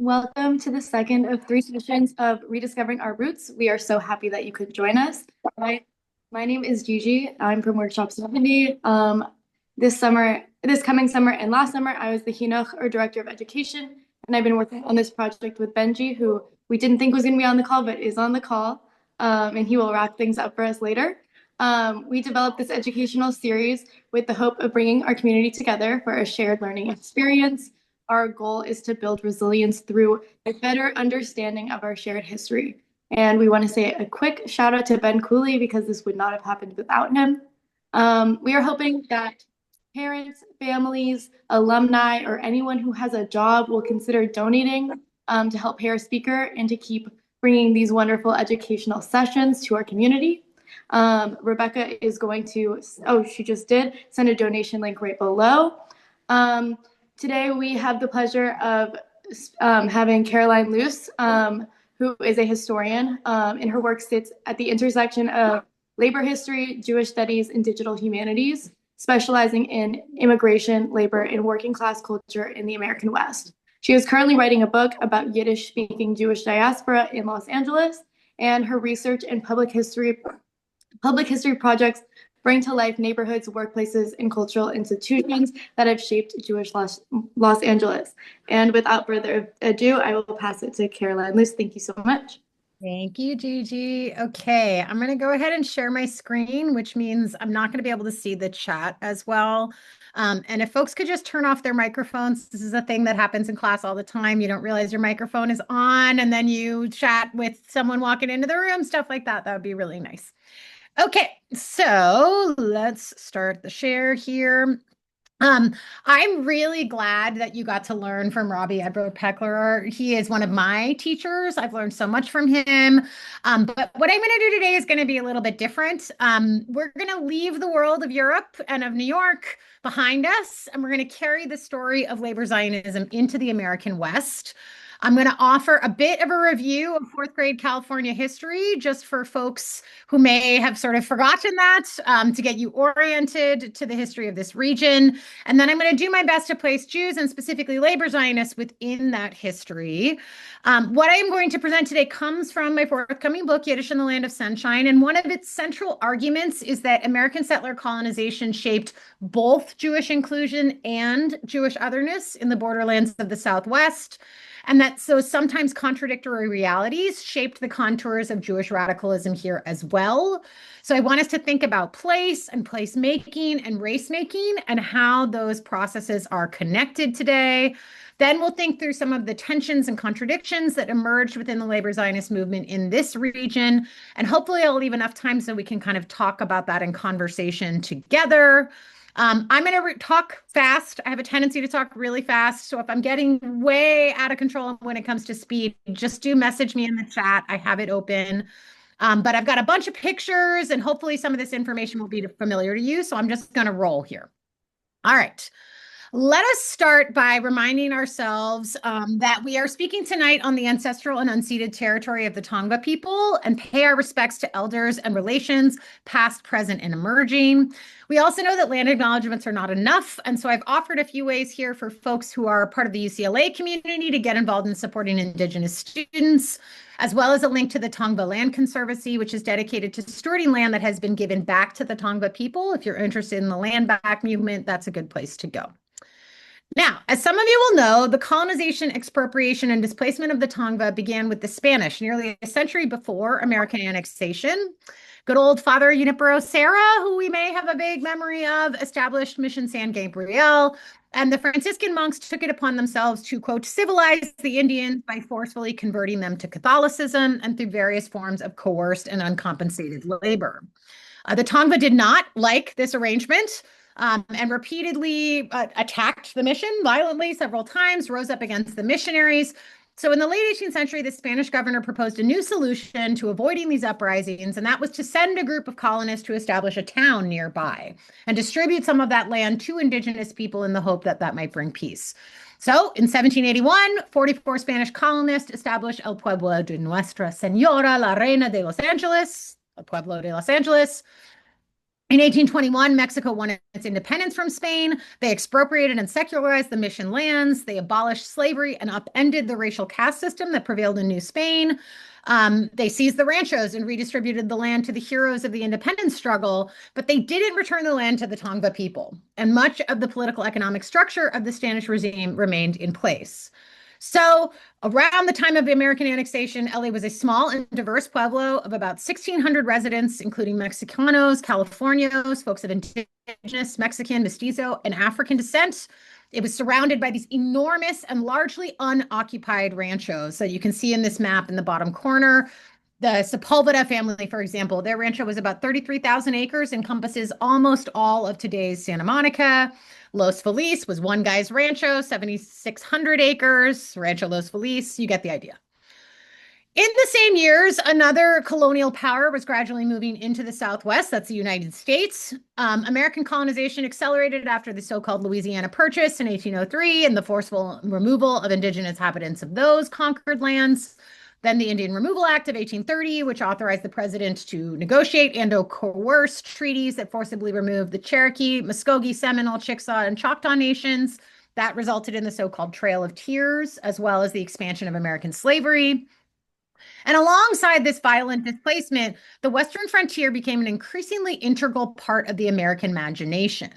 Welcome to the second of three sessions of Rediscovering Our Roots. We are so happy that you could join us. My name is Gigi. I'm from Workshop 70. This coming summer and last summer, I was the Hinoch or Director of Education, and I've been working on this project with Benji, who we didn't think was going to be on the call, but is on the call, and he will wrap things up for us later. We developed this educational series with the hope of bringing our community together for a shared learning experience. Our goal is to build resilience through a better understanding of our shared history. And we want to say a quick shout out to Ben Cooley because this would not have happened without him. We are hoping that parents, families, alumni, or anyone who has a job will consider donating to help pay our speaker and to keep bringing these wonderful educational sessions to our community. Rebecca is going to, she just did, send a donation link right below. Today, we have the pleasure of having Caroline Luce, who is a historian, and her work sits at the intersection of labor history, Jewish studies, and digital humanities, specializing in immigration, labor, and working class culture in the American West. She is currently writing a book about Yiddish-speaking Jewish diaspora in Los Angeles, and her research and public history projects bring to life neighborhoods, workplaces, and cultural institutions that have shaped Jewish Los Angeles. And without further ado, I will pass it to Caroline Luce. Thank you so much. Thank you, Gigi. Okay, I'm going to go ahead and share my screen, which means I'm not going to be able to see the chat as well. And if folks could just turn off their microphones, this is a thing that happens in class all the time. You don't realize your microphone is on, and then you chat with someone walking into the room, stuff like that. That would be really nice. Okay, so let's start the share here. I'm really glad that you got to learn from Robbie Edward Peckler. He is one of my teachers. I've learned so much from him. But what I'm going to do today is going to be a little bit different. We're going to leave the world of Europe and of New York behind us, and we're going to carry the story of labor Zionism into the American West. I'm going to offer a bit of a review of fourth grade California history, just for folks who may have sort of forgotten that, to get you oriented to the history of this region. And then I'm going to do my best to place Jews and specifically labor Zionists within that history. What I'm going to present today comes from my forthcoming book, Yiddish in the Land of Sunshine. And one of its central arguments is that American settler colonization shaped both Jewish inclusion and Jewish otherness in the borderlands of the Southwest. And that so sometimes contradictory realities shaped the contours of Jewish radicalism here as well. So I want us to think about place and place making and race making and how those processes are connected today. Then we'll think through some of the tensions and contradictions that emerged within the labor Zionist movement in this region. And hopefully I'll leave enough time so we can kind of talk about that in conversation together. I'm going to talk fast. I have a tendency to talk really fast. So if I'm getting way out of control when it comes to speed, just do message me in the chat. I have it open. But I've got a bunch of pictures and hopefully some of this information will be familiar to you. So I'm just going to roll here. All right. Let us start by reminding ourselves that we are speaking tonight on the ancestral and unceded territory of the Tongva people and pay our respects to elders and relations, past, present, and emerging. We also know that land acknowledgements are not enough, and so I've offered a few ways here for folks who are part of the UCLA community to get involved in supporting Indigenous students, as well as a link to the Tongva Land Conservancy, which is dedicated to stewarding land that has been given back to the Tongva people. If you're interested in the land back movement, that's a good place to go. Now, as some of you will know, the colonization, expropriation, and displacement of the Tongva began with the Spanish nearly a century before American annexation. Good old Father Junipero Serra, who we may have a vague memory of, established Mission San Gabriel, and the Franciscan monks took it upon themselves to, quote, civilize the Indians by forcefully converting them to Catholicism and through various forms of coerced and uncompensated labor. The Tongva did not like this arrangement. And repeatedly attacked the mission violently several times, rose up against the missionaries. So in the late 18th century, the Spanish governor proposed a new solution to avoiding these uprisings, and that was to send a group of colonists to establish a town nearby and distribute some of that land to indigenous people in the hope that that might bring peace. So in 1781, 44 Spanish colonists established El Pueblo de Nuestra Señora la Reina de Los Angeles, El Pueblo de Los Angeles. In 1821, Mexico won its independence from Spain. They expropriated and secularized the mission lands. They abolished slavery and upended the racial caste system that prevailed in New Spain. They seized the ranchos and redistributed the land to the heroes of the independence struggle, but they didn't return the land to the Tongva people. And much of the political economic structure of the Spanish regime remained in place. So, around the time of the American annexation, LA was a small and diverse pueblo of about 1,600 residents, including Mexicanos, Californios, folks of indigenous, Mexican, mestizo, and African descent. It was surrounded by these enormous and largely unoccupied ranchos that you can see in this map in the bottom corner. The Sepulveda family, for example, their rancho was about 33,000 acres, encompasses almost all of today's Santa Monica. Los Feliz was one guy's rancho, 7,600 acres. Rancho Los Feliz, you get the idea. In the same years, another colonial power was gradually moving into the Southwest. That's the United States. American colonization accelerated after the so-called Louisiana Purchase in 1803 and the forceful removal of indigenous inhabitants of those conquered lands. Then the Indian Removal Act of 1830, which authorized the president to negotiate and/or coerce treaties that forcibly removed the Cherokee, Muskogee, Seminole, Chickasaw, and Choctaw nations. That resulted in the so-called Trail of Tears, as well as the expansion of American slavery. And alongside this violent displacement, the Western frontier became an increasingly integral part of the American imagination.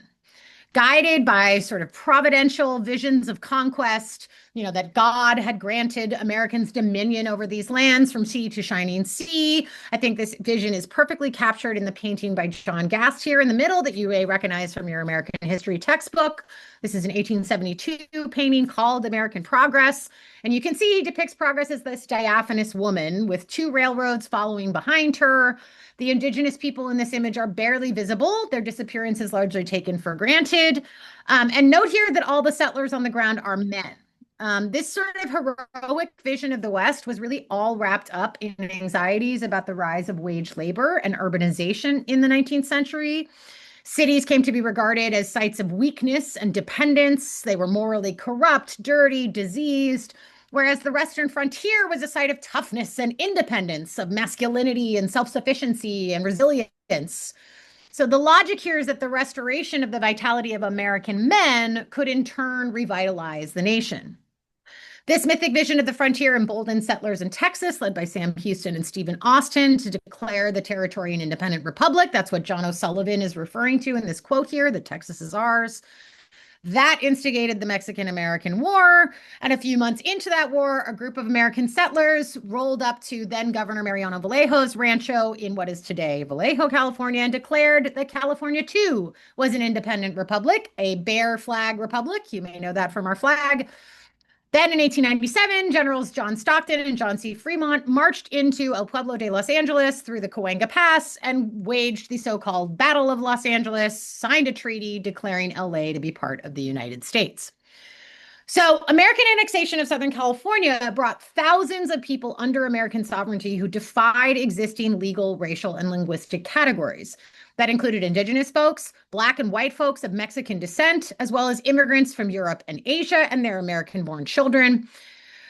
Guided by sort of providential visions of conquest, that God had granted Americans dominion over these lands from sea to shining sea. I think this vision is perfectly captured in the painting by John Gast here in the middle that you may recognize from your American history textbook. This is an 1872 painting called American Progress. And you can see he depicts progress as this diaphanous woman with two railroads following behind her. The indigenous people in this image are barely visible. Their disappearance is largely taken for granted. And note here that all the settlers on the ground are men. This sort of heroic vision of the West was really all wrapped up in anxieties about the rise of wage labor and urbanization in the 19th century. Cities came to be regarded as sites of weakness and dependence. They were morally corrupt, dirty, diseased, whereas the Western frontier was a site of toughness and independence, of masculinity and self-sufficiency and resilience. So the logic here is that the restoration of the vitality of American men could in turn revitalize the nation. This mythic vision of the frontier emboldened settlers in Texas, led by Sam Houston and Stephen Austin, to declare the territory an independent republic. That's what John O'Sullivan is referring to in this quote here, that Texas is ours. That instigated the Mexican-American War. And a few months into that war, a group of American settlers rolled up to then Governor Mariano Vallejo's rancho in what is today Vallejo, California, and declared that California, too, was an independent republic, a bear flag republic. You may know that from our flag. Then in 1897, Generals John Stockton and John C. Fremont marched into El Pueblo de Los Angeles through the Cahuenga Pass and waged the so-called Battle of Los Angeles, signed a treaty declaring LA to be part of the United States. So American annexation of Southern California brought thousands of people under American sovereignty who defied existing legal, racial, and linguistic categories. That included indigenous folks, Black and white folks of Mexican descent, as well as immigrants from Europe and Asia and their American-born children.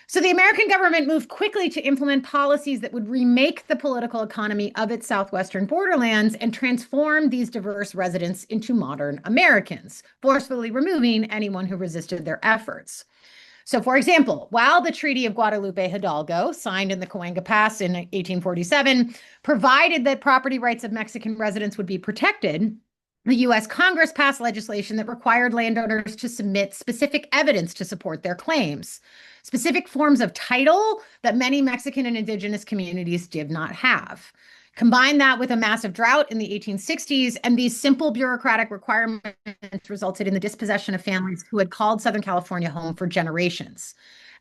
So the American government moved quickly to implement policies that would remake the political economy of its southwestern borderlands and transform these diverse residents into modern Americans, forcefully removing anyone who resisted their efforts. So, for example, while the Treaty of Guadalupe Hidalgo, signed in the Cahuenga Pass in 1847, provided that property rights of Mexican residents would be protected, the U.S. Congress passed legislation that required landowners to submit specific evidence to support their claims, specific forms of title that many Mexican and indigenous communities did not have. Combine that with a massive drought in the 1860s, and these simple bureaucratic requirements resulted in the dispossession of families who had called Southern California home for generations.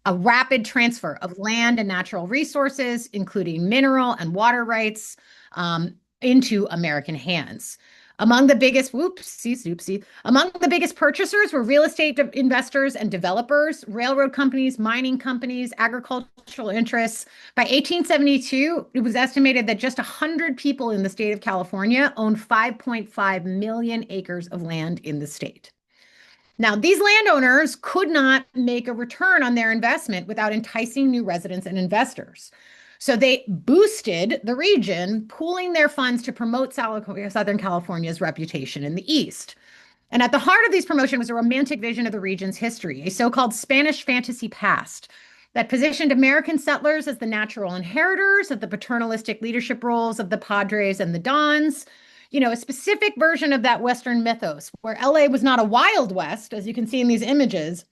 A rapid transfer of land and natural resources, including mineral and water rights, into American hands. Among the biggest purchasers were real estate investors and developers, railroad companies, mining companies, agricultural interests. By 1872, it was estimated that just 100 people in the state of California owned 5.5 million acres of land in the state. Now, these landowners could not make a return on their investment without enticing new residents and investors. So they boosted the region, pooling their funds to promote Southern California's reputation in the East. And at the heart of these promotions was a romantic vision of the region's history, a so-called Spanish fantasy past that positioned American settlers as the natural inheritors of the paternalistic leadership roles of the Padres and the Dons. A specific version of that Western mythos, where LA was not a Wild West, as you can see in these images,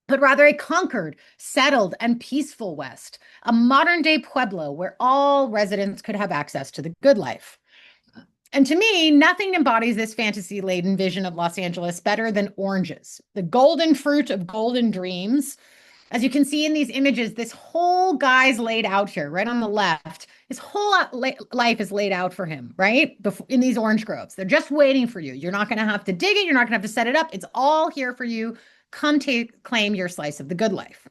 but rather a conquered, settled, and peaceful West, a modern day Pueblo where all residents could have access to the good life. And to me, nothing embodies this fantasy-laden vision of Los Angeles better than oranges, the golden fruit of golden dreams. As you can see in these images, this whole guy's laid out here, right on the left. His whole life is laid out for him, right? In these orange groves. They're just waiting for you. You're not going to have to dig it. You're not going to have to set it up. It's all here for you. Come claim your slice of the good life.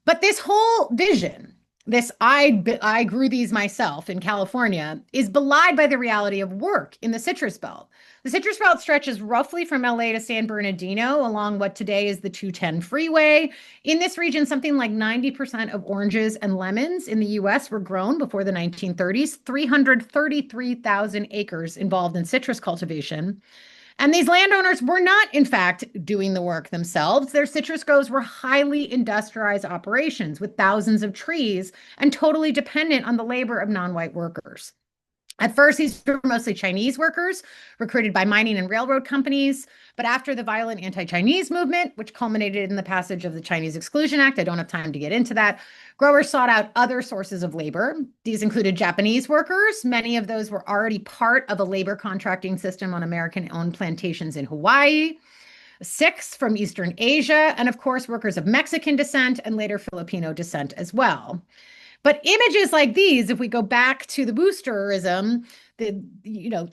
But this whole vision, this I grew these myself in California, is belied by the reality of work in the Citrus Belt. The Citrus Belt stretches roughly from LA to San Bernardino along what today is the 210 freeway. In this region, something like 90% of oranges and lemons in the US were grown before the 1930s, 333,000 acres involved in citrus cultivation. And these landowners were not, in fact, doing the work themselves. Their citrus groves were highly industrialized operations with thousands of trees and totally dependent on the labor of non-white workers. At first, these were mostly Chinese workers recruited by mining and railroad companies. But after the violent anti-Chinese movement, which culminated in the passage of the Chinese Exclusion Act, I don't have time to get into that, growers sought out other sources of labor. These included Japanese workers. Many of those were already part of a labor contracting system on American-owned plantations in Hawaii. Sikhs from Eastern Asia, and of course, workers of Mexican descent and later Filipino descent as well. But images like these, if we go back to the boosterism,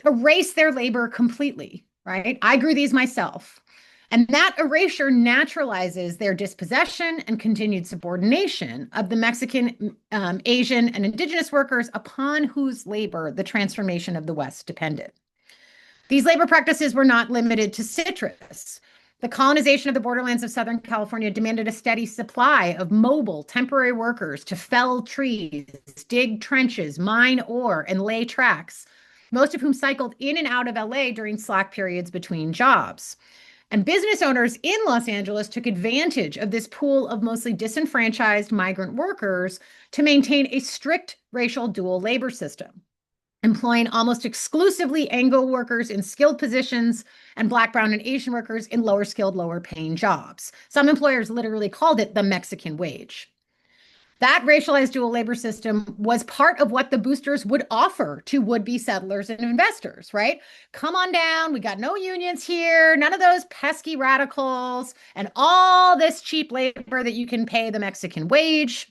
erase their labor completely, right? I grew these myself. And that erasure naturalizes their dispossession and continued subordination of the Mexican, Asian, and indigenous workers upon whose labor the transformation of the West depended. These labor practices were not limited to citrus. The colonization of the borderlands of Southern California demanded a steady supply of mobile, temporary workers to fell trees, dig trenches, mine ore, and lay tracks, most of whom cycled in and out of LA during slack periods between jobs. And business owners in Los Angeles took advantage of this pool of mostly disenfranchised migrant workers to maintain a strict racial dual labor system, employing almost exclusively Anglo workers in skilled positions and Black, Brown, and Asian workers in lower skilled, lower paying jobs. Some employers literally called it the Mexican wage. That racialized dual labor system was part of what the boosters would offer to would-be settlers and investors, right? Come on down. We got no unions here, none of those pesky radicals, and all this cheap labor that you can pay the Mexican wage.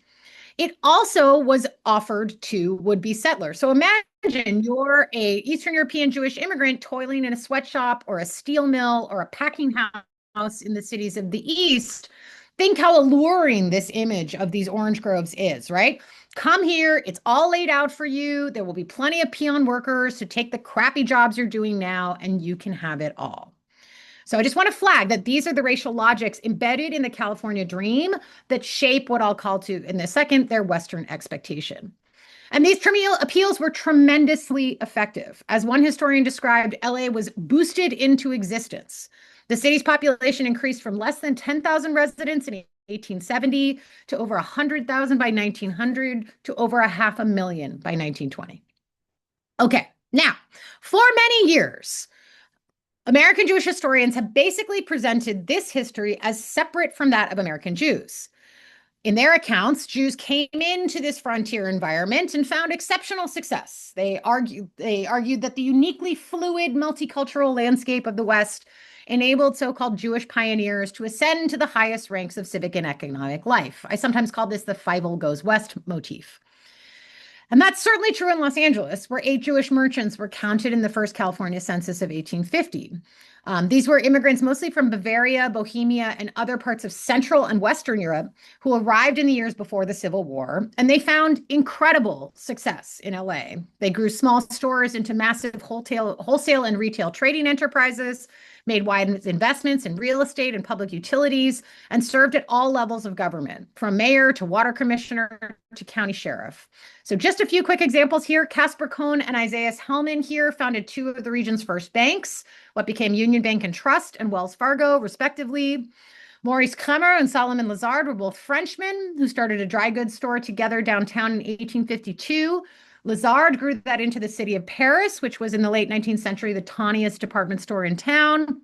It also was offered to would-be settlers. So imagine you're a Eastern European Jewish immigrant toiling in a sweatshop or a steel mill or a packing house in the cities of the East. Think how alluring this image of these orange groves is, right? Come here, it's all laid out for you. There will be plenty of peon workers to take the crappy jobs you're doing now, and you can have it all. So I just want to flag that these are the racial logics embedded in the California dream that shape what I'll call to, in a second, their Western expectation. And these appeals were tremendously effective. As one historian described, LA was boosted into existence. The city's population increased from less than 10,000 residents in 1870 to over 100,000 by 1900 to over 500,000 by 1920. Okay, now, for many years, American Jewish historians have basically presented this history as separate from that of American Jews. In their accounts, Jews came into this frontier environment and found exceptional success. They argued that the uniquely fluid multicultural landscape of the West enabled so-called Jewish pioneers to ascend to the highest ranks of civic and economic life. I sometimes call this the Fievel Goes West motif. And that's certainly true in Los Angeles, where 8 Jewish merchants were counted in the first California census of 1850. These were immigrants mostly from Bavaria, Bohemia, and other parts of Central and Western Europe who arrived in the years before the Civil War, and they found incredible success in LA. They grew small stores into massive wholesale and retail trading enterprises, made wide investments in real estate and public utilities, and served at all levels of government, from mayor to water commissioner to county sheriff. So just a few quick examples here. Casper Cohn and Isaiah Hellman here founded two of the region's first banks, what became Union Bank and Trust and Wells Fargo, respectively. Maurice Kremer and Solomon Lazard were both Frenchmen who started a dry goods store together downtown in 1852. Lazard grew that into the city of Paris, which was in the late 19th century the tawniest department store in town,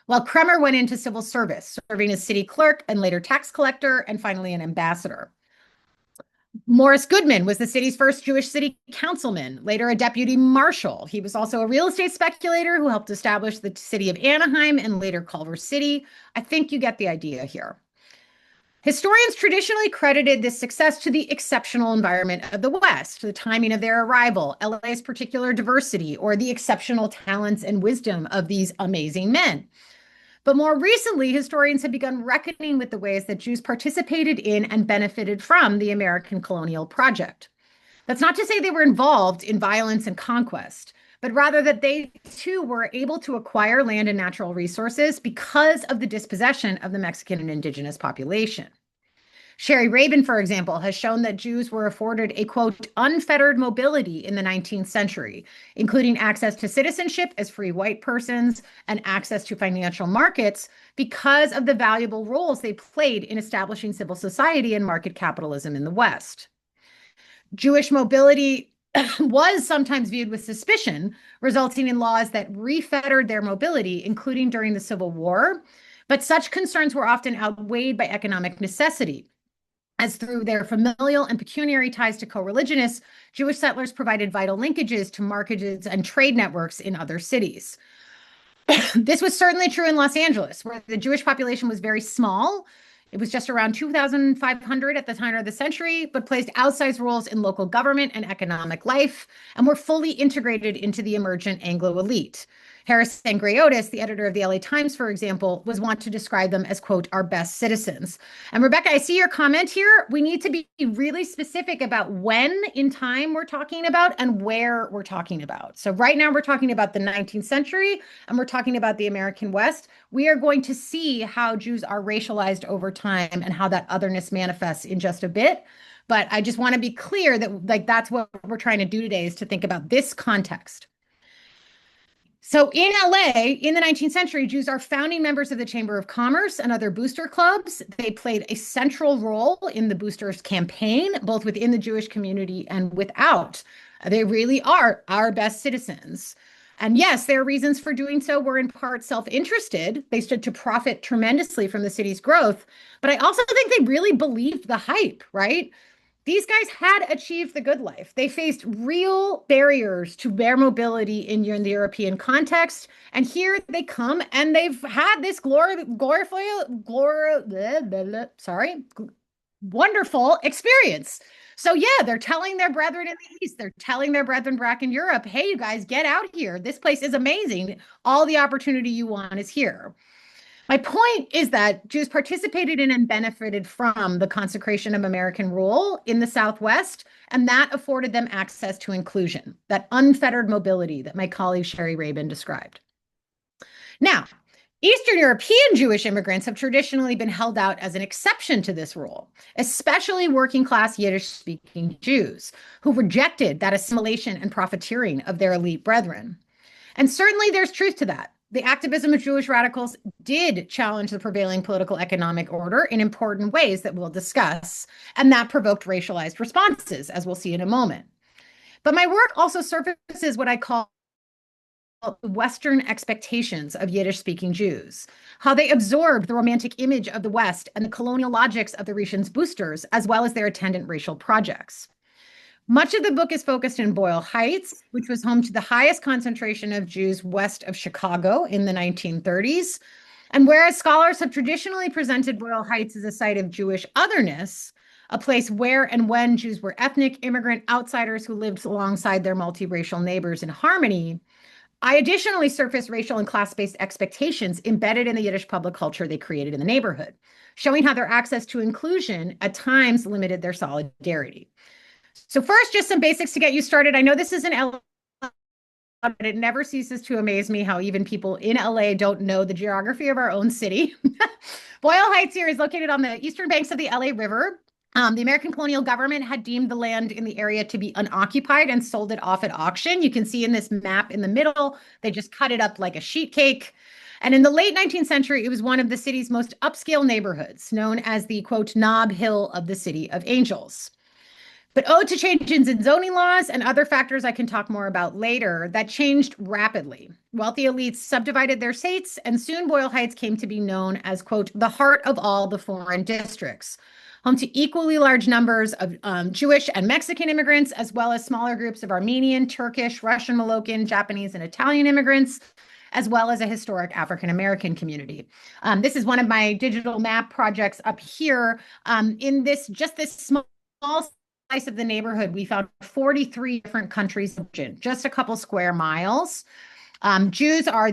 while Kremer went into civil service, serving as city clerk and later tax collector and finally an ambassador. Morris Goodman was the city's first Jewish city councilman, later a deputy marshal. He was also a real estate speculator who helped establish the city of Anaheim and later Culver City. I think you get the idea here. Historians traditionally credited this success to the exceptional environment of the West, the timing of their arrival, LA's particular diversity, or the exceptional talents and wisdom of these amazing men. But more recently, historians have begun reckoning with the ways that Jews participated in and benefited from the American colonial project. That's not to say they were involved in violence and conquest, but rather that they too were able to acquire land and natural resources because of the dispossession of the Mexican and indigenous population. Sherry Rabin, for example, has shown that Jews were afforded a, quote, unfettered mobility in the 19th century, including access to citizenship as free white persons and access to financial markets because of the valuable roles they played in establishing civil society and market capitalism in the West. Jewish mobility was sometimes viewed with suspicion, resulting in laws that refettered their mobility, including during the Civil War. But such concerns were often outweighed by economic necessity, as through their familial and pecuniary ties to co-religionists, Jewish settlers provided vital linkages to markets and trade networks in other cities. This was certainly true in Los Angeles, where the Jewish population was very small. It was just around 2,500 at the turn of the century, but played outsized roles in local government and economic life, and were fully integrated into the emergent Anglo elite. Harris Sangreotis, the editor of the LA Times, for example, was wont to describe them as, quote, our best citizens. And Rebecca, I see your comment here. We need to be really specific about when in time we're talking about and where we're talking about. So right now we're talking about the 19th century and we're talking about the American West. We are going to see how Jews are racialized over time and how that otherness manifests in just a bit. But I just want to be clear that that's what we're trying to do today, is to think about this context. So in LA, in the 19th century, Jews are founding members of the Chamber of Commerce and other booster clubs. They played a central role in the boosters campaign, both within the Jewish community and without. They really are our best citizens. And yes, their reasons for doing so were in part self-interested. They stood to profit tremendously from the city's growth. But I also think they really believed the hype, right? These guys had achieved the good life. They faced real barriers to their mobility in the European context. And here they come and they've had this wonderful experience. So yeah, they're telling their brethren in the East, they're telling their brethren back in Europe, hey, you guys, get out here. This place is amazing. All the opportunity you want is here. My point is that Jews participated in and benefited from the consecration of American rule in the Southwest, and that afforded them access to inclusion, that unfettered mobility that my colleague Sherry Rabin described. Now, Eastern European Jewish immigrants have traditionally been held out as an exception to this rule, especially working-class Yiddish-speaking Jews, who rejected that assimilation and profiteering of their elite brethren. And certainly there's truth to that. The activism of Jewish radicals did challenge the prevailing political economic order in important ways that we'll discuss, and that provoked racialized responses, as we'll see in a moment. But my work also surfaces what I call Western expectations of Yiddish-speaking Jews, how they absorbed the romantic image of the West and the colonial logics of the region's boosters, as well as their attendant racial projects. Much of the book is focused in Boyle Heights, which was home to the highest concentration of Jews west of Chicago in the 1930s. And whereas scholars have traditionally presented Boyle Heights as a site of Jewish otherness, a place where and when Jews were ethnic immigrant outsiders who lived alongside their multiracial neighbors in harmony, I additionally surfaced racial and class-based expectations embedded in the Yiddish public culture they created in the neighborhood, showing how their access to inclusion at times limited their solidarity. So first, just some basics to get you started. I know this is an LA, but it never ceases to amaze me how even people in LA don't know the geography of our own city. Boyle Heights here is located on the eastern banks of the LA River. The American colonial government had deemed the land in the area to be unoccupied and sold it off at auction. You can see in this map in the middle, they just cut it up like a sheet cake. And in the late 19th century, it was one of the city's most upscale neighborhoods, known as the, quote, Nob Hill of the City of Angels. But owed to changes in zoning laws and other factors I can talk more about later, that changed rapidly. Wealthy elites subdivided their estates, and soon Boyle Heights came to be known as, quote, the heart of all the foreign districts, home to equally large numbers of Jewish and Mexican immigrants, as well as smaller groups of Armenian, Turkish, Russian, Moluccan, Japanese, and Italian immigrants, as well as a historic African American community. This is one of my digital map projects up here. In this, just this small slice of the neighborhood, we found 43 different countries, just a couple square miles. Jews are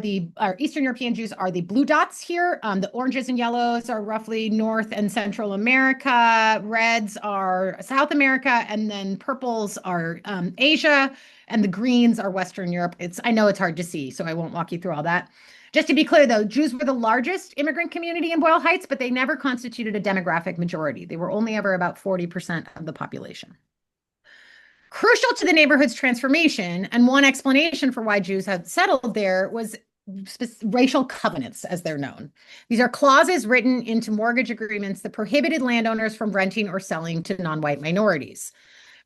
Eastern European Jews are the blue dots here. The oranges and yellows are roughly North and Central America. Reds are South America, and then purples are Asia, and the greens are Western Europe. I know it's hard to see, so I won't walk you through all that. Just to be clear, though, Jews were the largest immigrant community in Boyle Heights, but they never constituted a demographic majority. They were only ever about 40% of the population. Crucial to the neighborhood's transformation, and one explanation for why Jews had settled there, was racial covenants, as they're known. These are clauses written into mortgage agreements that prohibited landowners from renting or selling to non-white minorities.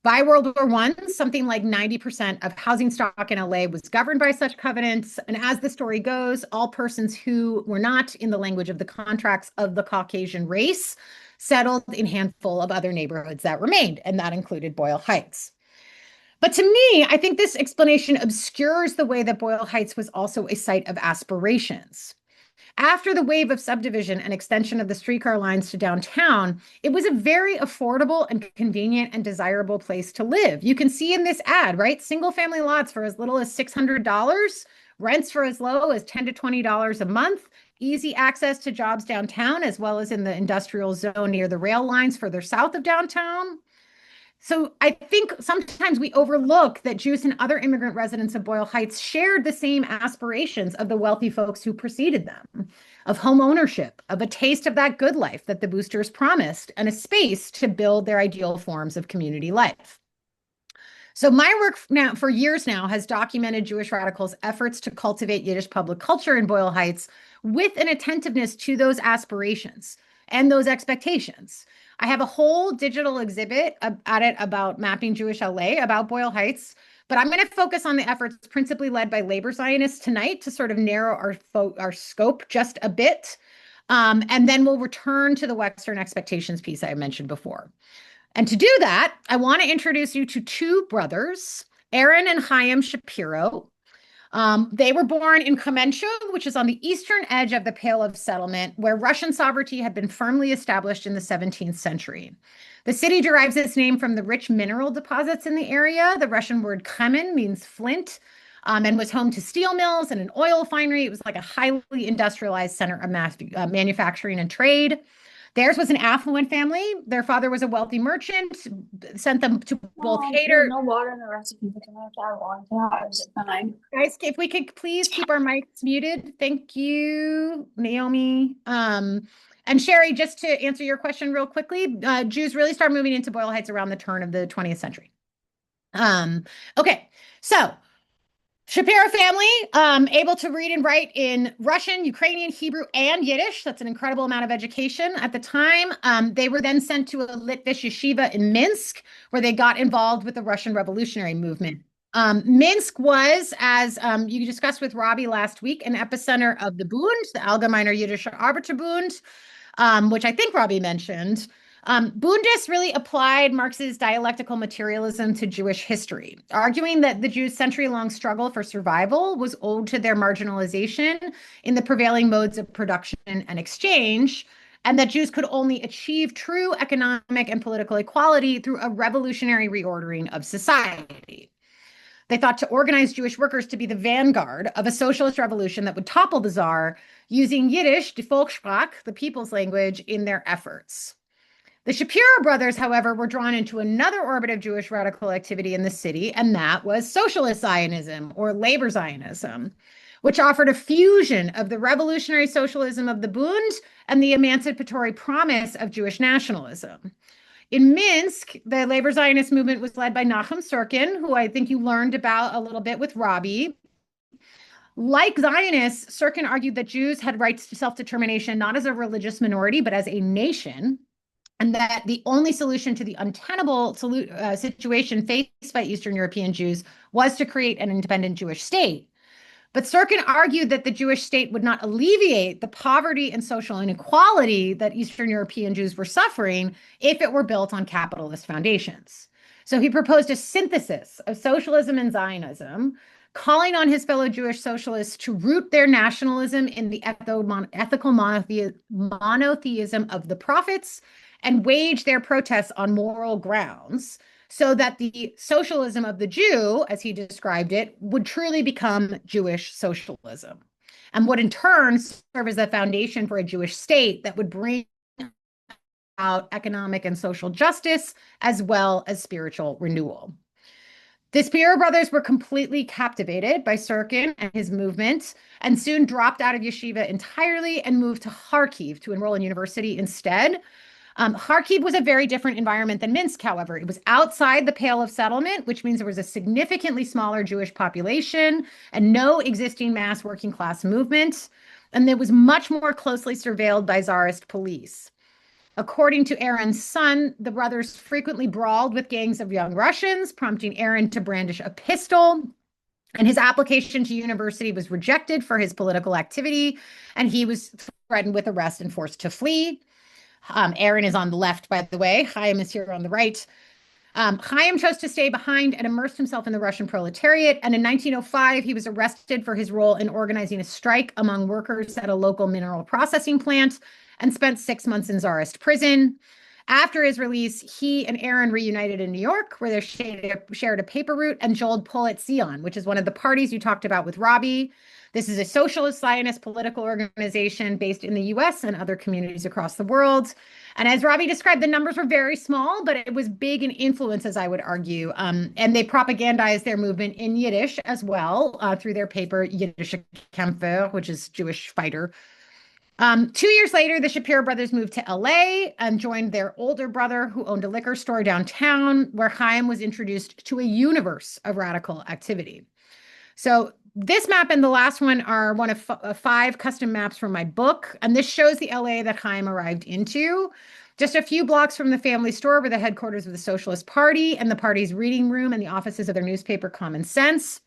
By World War I, something like 90% of housing stock in LA was governed by such covenants. And as the story goes, all persons who were not, in the language of the contracts, of the Caucasian race settled in a handful of other neighborhoods that remained, and that included Boyle Heights. But to me, I think this explanation obscures the way that Boyle Heights was also a site of aspirations. After the wave of subdivision and extension of the streetcar lines to downtown, it was a very affordable and convenient and desirable place to live. You can see in this ad, right? Single family lots for as little as $600, rents for as low as $10 to $20 a month, easy access to jobs downtown, as well as in the industrial zone near the rail lines further south of downtown. So I think sometimes we overlook that Jews and other immigrant residents of Boyle Heights shared the same aspirations of the wealthy folks who preceded them, of home ownership, of a taste of that good life that the boosters promised, and a space to build their ideal forms of community life. So my work now for years now has documented Jewish radicals' efforts to cultivate Yiddish public culture in Boyle Heights with an attentiveness to those aspirations and those expectations. I have a whole digital exhibit at it about mapping Jewish LA, about Boyle Heights, but I'm going to focus on the efforts principally led by labor Zionists tonight to sort of narrow our scope just a bit. And then we'll return to the Western expectations piece I mentioned before. And to do that, I want to introduce you to two brothers, Aaron and Chaim Shapiro. They were born in Kamenchug, which is on the eastern edge of the Pale of Settlement, where Russian sovereignty had been firmly established in the 17th century. The city derives its name from the rich mineral deposits in the area. The Russian word Kamen means flint, and was home to steel mills and an oil refinery. It was like a highly industrialized center of manufacturing and trade. Theirs was an affluent family. Their father was a wealthy merchant, sent them to both There's Hader. no water in the recipe, but I have to add water. Yeah, is it fine? Guys, if we could please keep our mics muted. Thank you, Naomi. And Sherry, just to answer your question real quickly, Jews really started moving into Boyle Heights around the turn of the 20th century. Okay, so Shapiro family, able to read and write in Russian, Ukrainian, Hebrew, and Yiddish. That's an incredible amount of education at the time. They were then sent to a Litvish yeshiva in Minsk, where they got involved with the Russian Revolutionary Movement. Minsk was, as you discussed with Robbie last week, an epicenter of the Bund, the Allgemeiner Jüdischer Arbeiterbund, which I think Robbie mentioned. Bundists really applied Marx's dialectical materialism to Jewish history, arguing that the Jews' century-long struggle for survival was owed to their marginalization in the prevailing modes of production and exchange, and that Jews could only achieve true economic and political equality through a revolutionary reordering of society. They thought to organize Jewish workers to be the vanguard of a socialist revolution that would topple the Tsar using Yiddish, die Volkssprache, the people's language, in their efforts. The Shapiro brothers, however, were drawn into another orbit of Jewish radical activity in the city, and that was socialist Zionism or labor Zionism, which offered a fusion of the revolutionary socialism of the Bund and the emancipatory promise of Jewish nationalism. In Minsk, the labor Zionist movement was led by Nachum Syrkin, who I think you learned about a little bit with Robbie. Like Zionists, Syrkin argued that Jews had rights to self-determination not as a religious minority, but as a nation, and that the only solution to the untenable situation faced by Eastern European Jews was to create an independent Jewish state. But Syrkin argued that the Jewish state would not alleviate the poverty and social inequality that Eastern European Jews were suffering if it were built on capitalist foundations. So he proposed a synthesis of socialism and Zionism, calling on his fellow Jewish socialists to root their nationalism in the ethical monotheism of the prophets and wage their protests on moral grounds, so that the socialism of the Jew, as he described it, would truly become Jewish socialism and would in turn serve as the foundation for a Jewish state that would bring out economic and social justice as well as spiritual renewal. The Shapiro brothers were completely captivated by Syrkin and his movement and soon dropped out of yeshiva entirely and moved to Kharkiv to enroll in university instead. Kharkiv was a very different environment than Minsk, however. It was outside the Pale of Settlement, which means there was a significantly smaller Jewish population and no existing mass working class movement. And it was much more closely surveilled by Tsarist police. According to Aaron's son, the brothers frequently brawled with gangs of young Russians, prompting Aaron to brandish a pistol. And his application to university was rejected for his political activity, and he was threatened with arrest and forced to flee. Aaron is on the left, by the way. Chaim is here on the right. Chaim chose to stay behind and immersed himself in the Russian proletariat. And in 1905, he was arrested for his role in organizing a strike among workers at a local mineral processing plant and spent 6 months in Tsarist prison. After his release, he and Aaron reunited in New York, where they shared a paper route and joined Polit Zion, which is one of the parties you talked about with Robbie. This is a socialist Zionist political organization based in the US and other communities across the world. And as Robbie described, the numbers were very small, but it was big in influence, as I would argue. And they propagandized their movement in Yiddish as well through their paper Yiddish Kämpfer, which is Jewish fighter. 2 years later, the Shapiro brothers moved to LA and joined their older brother, who owned a liquor store downtown, where Chaim was introduced to a universe of radical activity. So this map and the last one are one of 5 custom maps from my book. And this shows the LA that Chaim arrived into. Just a few blocks from the family store were the headquarters of the Socialist Party and the party's reading room and the offices of their newspaper, Common Sense.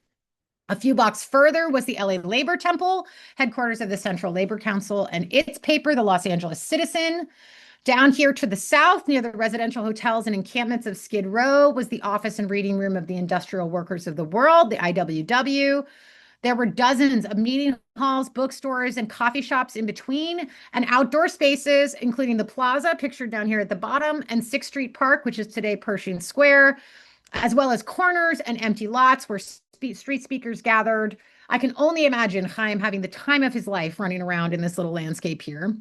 A few blocks further was the LA Labor Temple, headquarters of the Central Labor Council and its paper, the Los Angeles Citizen. Down here to the south, near the residential hotels and encampments of Skid Row, was the office and reading room of the Industrial Workers of the World, the IWW. There were dozens of meeting halls, bookstores, and coffee shops in between, and outdoor spaces, including the plaza, pictured down here at the bottom, and 6th Street Park, which is today Pershing Square, as well as corners and empty lots where street speakers gathered. I can only imagine Chaim having the time of his life running around in this little landscape here.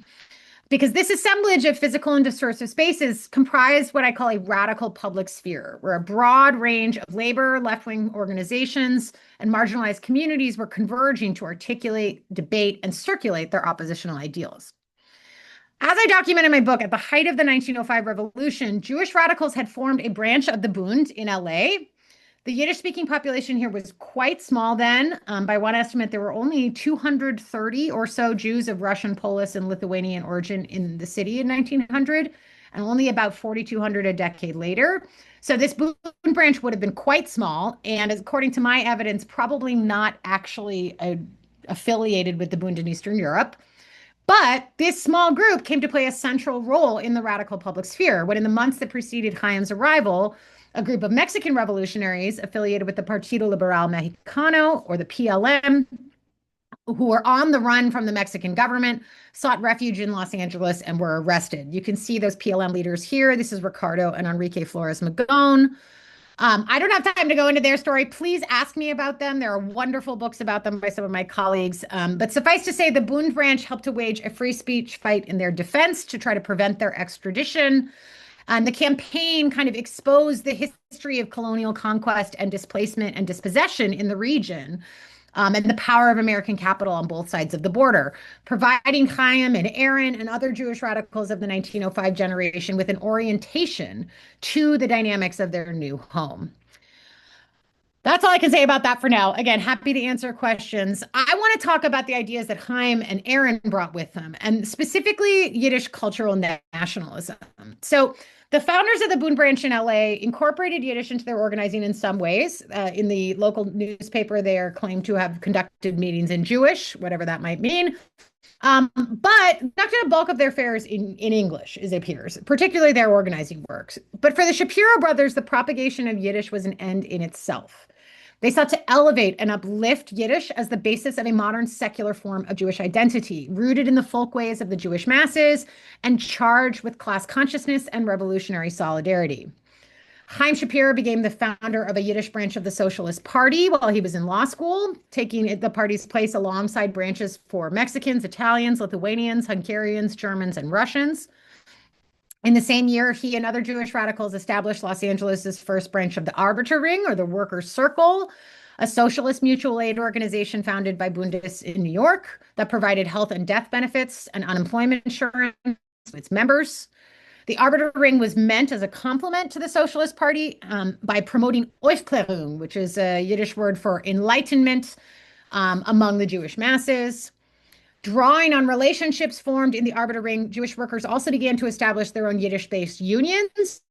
Because this assemblage of physical and discursive spaces comprised what I call a radical public sphere, where a broad range of labor, left-wing organizations, and marginalized communities were converging to articulate, debate, and circulate their oppositional ideals. As I document in my book, at the height of the 1905 revolution, Jewish radicals had formed a branch of the Bund in LA. The Yiddish-speaking population here was quite small then. By one estimate, there were only 230 or so Jews of Russian, Polish, and Lithuanian origin in the city in 1900, and only about 4,200 a decade later. So this Bund branch would have been quite small, and according to my evidence, probably not actually affiliated with the Bund in Eastern Europe. But this small group came to play a central role in the radical public sphere when, in the months that preceded Chaim's arrival, a group of Mexican revolutionaries affiliated with the Partido Liberal Mexicano, or the PLM, who were on the run from the Mexican government, sought refuge in Los Angeles and were arrested. You can see those PLM leaders here. This is Ricardo and Enrique Flores Magón. I don't have time to go into their story. Please ask me about them. There are wonderful books about them by some of my colleagues. But suffice to say, the Bund branch helped to wage a free speech fight in their defense to try to prevent their extradition. The campaign kind of exposed the history of colonial conquest and displacement and dispossession in the region, and the power of American capital on both sides of the border, providing Chaim and Aaron and other Jewish radicals of the 1905 generation with an orientation to the dynamics of their new home. That's all I can say about that for now. Again, happy to answer questions. I want to talk about the ideas that Chaim and Aaron brought with them, and specifically Yiddish cultural nationalism. So, the founders of the Bund branch in LA incorporated Yiddish into their organizing in some ways. In the local newspaper, they are claimed to have conducted meetings in Jewish, whatever that might mean. But conducted a bulk of their affairs in English, as it appears, particularly their organizing works. But for the Shapiro brothers, the propagation of Yiddish was an end in itself. They sought to elevate and uplift Yiddish as the basis of a modern secular form of Jewish identity, rooted in the folk ways of the Jewish masses and charged with class consciousness and revolutionary solidarity. Chaim Shapiro became the founder of a Yiddish branch of the Socialist Party while he was in law school, taking the party's place alongside branches for Mexicans, Italians, Lithuanians, Hungarians, Germans, and Russians. In the same year, he and other Jewish radicals established Los Angeles' first branch of the Arbiter Ring, or the Workers' Circle, a socialist mutual aid organization founded by Bundists in New York that provided health and death benefits and unemployment insurance to its members. The Arbiter Ring was meant as a complement to the Socialist Party by promoting Aufklärung, which is a Yiddish word for enlightenment among the Jewish masses. Drawing on relationships formed in the Arbiter Ring, Jewish workers also began to establish their own Yiddish-based unions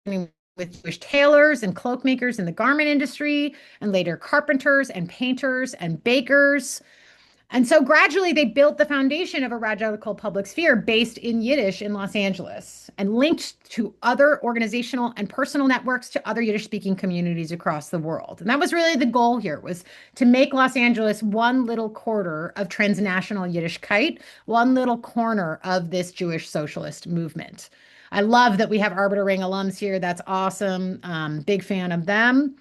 with Jewish tailors and cloakmakers in the garment industry, and later carpenters and painters and bakers. And so gradually they built the foundation of a radical public sphere based in Yiddish in Los Angeles and linked to other organizational and personal networks to other Yiddish-speaking communities across the world. And that was really the goal here, was to make Los Angeles one little quarter of transnational Yiddishkeit, one little corner of this Jewish socialist movement. I love that we have Arbiter Ring alums here. That's awesome. Big fan of them.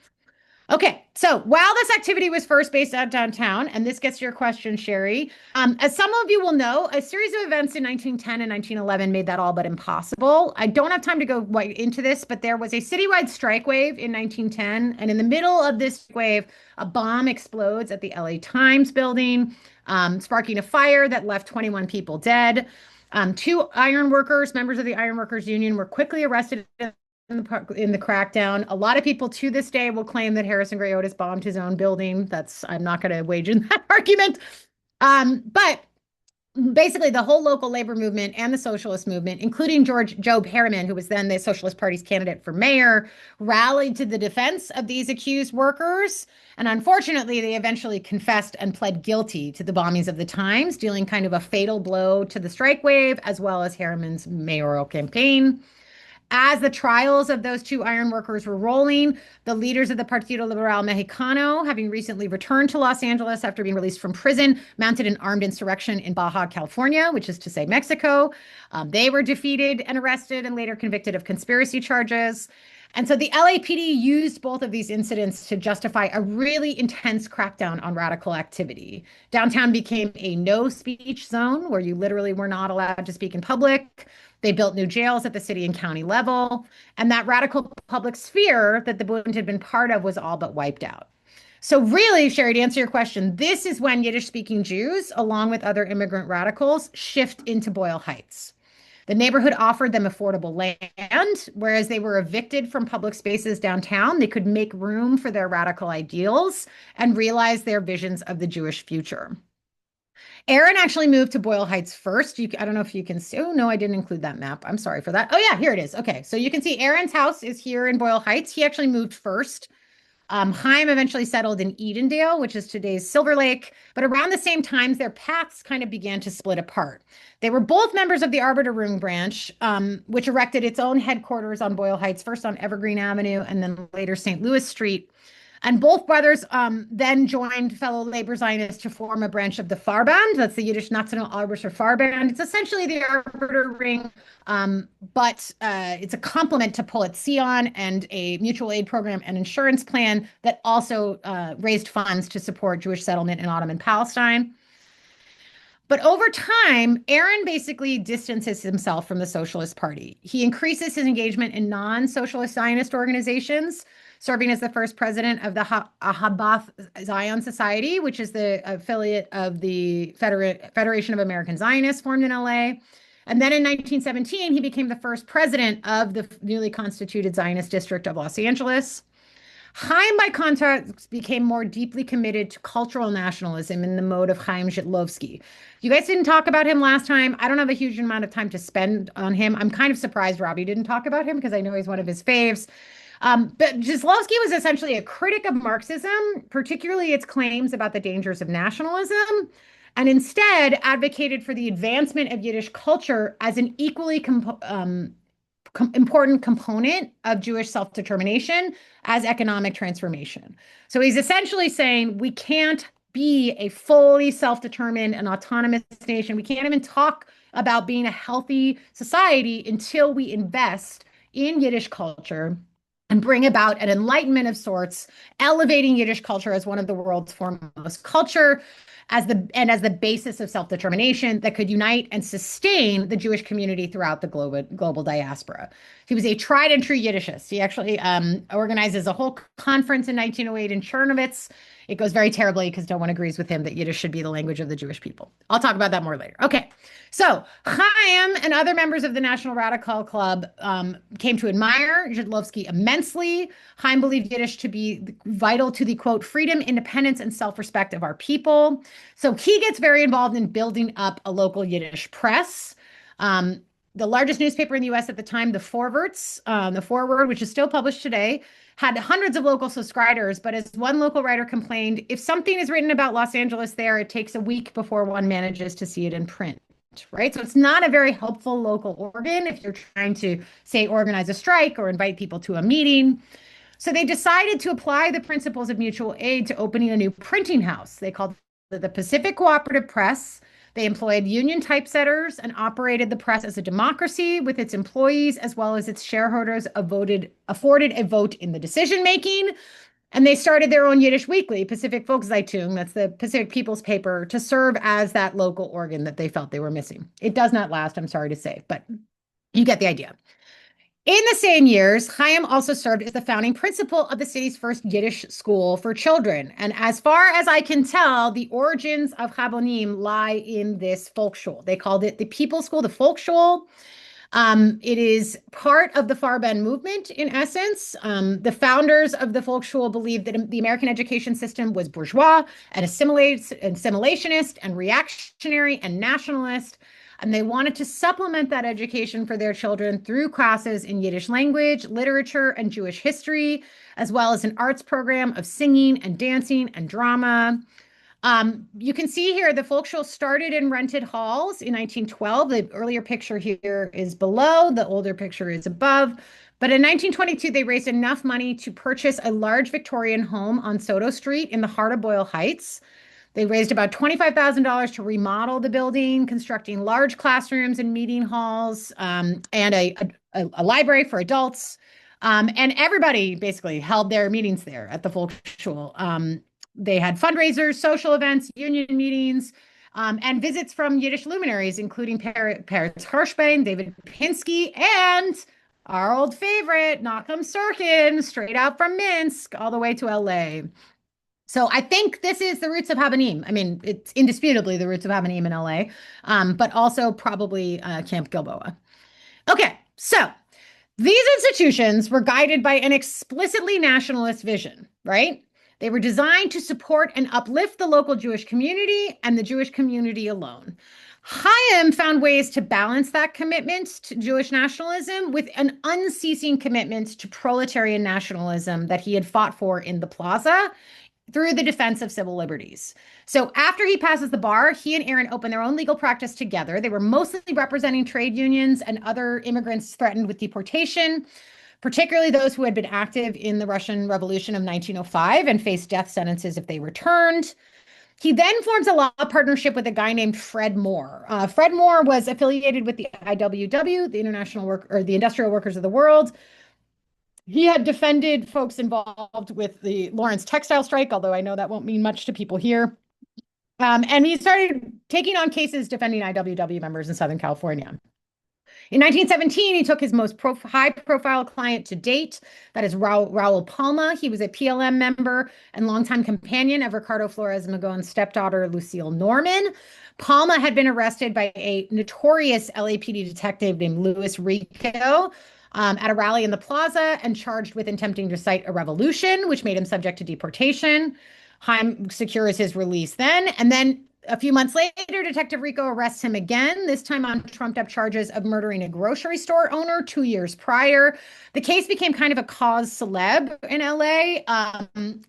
Okay, so while this activity was first based out downtown, and this gets to your question, Sherry, as some of you will know, a series of events in 1910 and 1911 made that all but impossible. I don't have time to go into this, but there was a citywide strike wave in 1910, and in the middle of this wave, a bomb explodes at the LA Times building, sparking a fire that left 21 people dead. Two iron workers, members of the Iron Workers Union, were quickly arrested in the crackdown. A lot of people to this day will claim that Harrison Gray Otis bombed his own building. I'm not going to wage in that argument. But basically the whole local labor movement and the socialist movement, including Job Harriman, who was then the Socialist Party's candidate for mayor, rallied to the defense of these accused workers. And unfortunately, they eventually confessed and pled guilty to the bombings of the Times, dealing kind of a fatal blow to the strike wave, as well as Harriman's mayoral campaign. As the trials of those two iron workers were rolling, the leaders of the Partido Liberal Mexicano, having recently returned to Los Angeles after being released from prison, mounted an armed insurrection in Baja California, which is to say Mexico. They were defeated and arrested and later convicted of conspiracy charges. And so the LAPD used both of these incidents to justify a really intense crackdown on radical activity. Downtown became a no speech zone where you literally were not allowed to speak in public. They built new jails at the city and county level. And that radical public sphere that the Bund had been part of was all but wiped out. So really, Sherry, to answer your question, this is when Yiddish-speaking Jews, along with other immigrant radicals, shift into Boyle Heights. The neighborhood offered them affordable land, whereas they were evicted from public spaces downtown. They could make room for their radical ideals and realize their visions of the Jewish future. Aaron actually moved to Boyle Heights first. I don't know if you can see. Oh, no, I didn't include that map. I'm sorry for that. Oh, yeah, here it is. Okay, so you can see Aaron's house is here in Boyle Heights. He actually moved first. Chaim eventually settled in Edendale, which is today's Silver Lake, but around the same time, their paths kind of began to split apart. They were both members of the Arbiter Ring branch, which erected its own headquarters on Boyle Heights, first on Evergreen Avenue and then later St. Louis Street. And both brothers then joined fellow labor Zionists to form a branch of the Farband. That's the Yiddish National Arbeiter Farband. It's essentially the Arbiter Ring, but it's a complement to Polit Zion and a mutual aid program and insurance plan that also raised funds to support Jewish settlement in Ottoman Palestine. But over time, Aaron basically distances himself from the Socialist Party. He increases his engagement in non-socialist Zionist organizations, serving as the first president of the Ahabath Zion Society, which is the affiliate of the Federation of American Zionists formed in LA. And then in 1917, he became the first president of the newly constituted Zionist district of Los Angeles. Chaim, by contrast, became more deeply committed to cultural nationalism in the mode of Chaim Zhitlovsky. You guys didn't talk about him last time. I don't have a huge amount of time to spend on him. I'm kind of surprised Robbie didn't talk about him because I know he's one of his faves. But Zhitlovsky was essentially a critic of Marxism, particularly its claims about the dangers of nationalism, and instead advocated for the advancement of Yiddish culture as an equally important component of Jewish self-determination as economic transformation. So he's essentially saying we can't be a fully self-determined and autonomous nation. We can't even talk about being a healthy society until we invest in Yiddish culture and bring about an enlightenment of sorts, elevating Yiddish culture as one of the world's foremost culture, as the basis of self-determination that could unite and sustain the Jewish community throughout the global diaspora. He was a tried and true Yiddishist. He actually organizes a whole conference in 1908 in Chernovitz. It goes very terribly because no one agrees with him that Yiddish should be the language of the Jewish people. I'll talk about that more later. Okay, so Chaim and other members of the National Radical Club came to admire Zhitlovsky immensely. Chaim believed Yiddish to be vital to the, quote, freedom, independence, and self-respect of our people. So he gets very involved in building up a local Yiddish press. The largest newspaper in the U.S. at the time, the Forwards, the Forward, which is still published today, had hundreds of local subscribers. But as one local writer complained, if something is written about Los Angeles there, it takes a week before one manages to see it in print, right? So it's not a very helpful local organ if you're trying to, say, organize a strike or invite people to a meeting. So they decided to apply the principles of mutual aid to opening a new printing house. They called it the Pacific Cooperative Press. They employed union typesetters and operated the press as a democracy with its employees as well as its shareholders afforded a vote in the decision making. And they started their own Yiddish weekly, Pacific Volkszeitung, that's the Pacific People's Paper, to serve as that local organ that they felt they were missing. It does not last, I'm sorry to say, but you get the idea. In the same years, Chaim also served as the founding principal of the city's first Yiddish school for children. And as far as I can tell, the origins of Chabonim lie in this Volksschule. They called it the People's School, the Volksschule. It is part of the Farband movement, in essence. The founders of the Volksschule believed that the American education system was bourgeois and assimilationist and reactionary and nationalist. And they wanted to supplement that education for their children through classes in Yiddish language, literature, and Jewish history, as well as an arts program of singing and dancing and drama. You can see here the Volksschule started in rented halls in 1912. The earlier picture here is below, the older picture is above. But in 1922, they raised enough money to purchase a large Victorian home on Soto Street in the heart of Boyle Heights. They raised about $25,000 to remodel the building, constructing large classrooms and meeting halls, and a library for adults. And everybody basically held their meetings there at the Volksschule. They had fundraisers, social events, union meetings, and visits from Yiddish luminaries, including Peretz Hirschbein, David Pinsky, and our old favorite, Nachum Sirkin, straight out from Minsk, all the way to LA. So I think this is the roots of Habanim. I mean, it's indisputably the roots of Habanim in LA, but also probably Camp Gilboa. Okay, so these institutions were guided by an explicitly nationalist vision, right? They were designed to support and uplift the local Jewish community and the Jewish community alone. Chaim found ways to balance that commitment to Jewish nationalism with an unceasing commitment to proletarian nationalism that he had fought for in the plaza through the defense of civil liberties. So after he passes the bar, he and Aaron open their own legal practice together. They were mostly representing trade unions and other immigrants threatened with deportation. particularly those who had been active in the Russian Revolution of 1905 and faced death sentences if they returned. He then forms a law partnership with a guy named Fred Moore. Fred Moore was affiliated with the IWW, the the Industrial Workers of the World. He had defended folks involved with the Lawrence textile strike, although I know that won't mean much to people here. And he started taking on cases defending IWW members in Southern California. In 1917, he took his most high-profile client to date, that is Raul Palma. He was a PLM member and longtime companion of Ricardo Flores Magon's stepdaughter, Lucille Norman. Palma had been arrested by a notorious LAPD detective named Luis Rico at a rally in the plaza and charged with attempting to incite a revolution, which made him subject to deportation. Haim secures his release then, and then a few months later, Detective Rico arrests him again, this time on trumped-up charges of murdering a grocery store owner 2 years prior. The case became kind of a cause celeb in LA,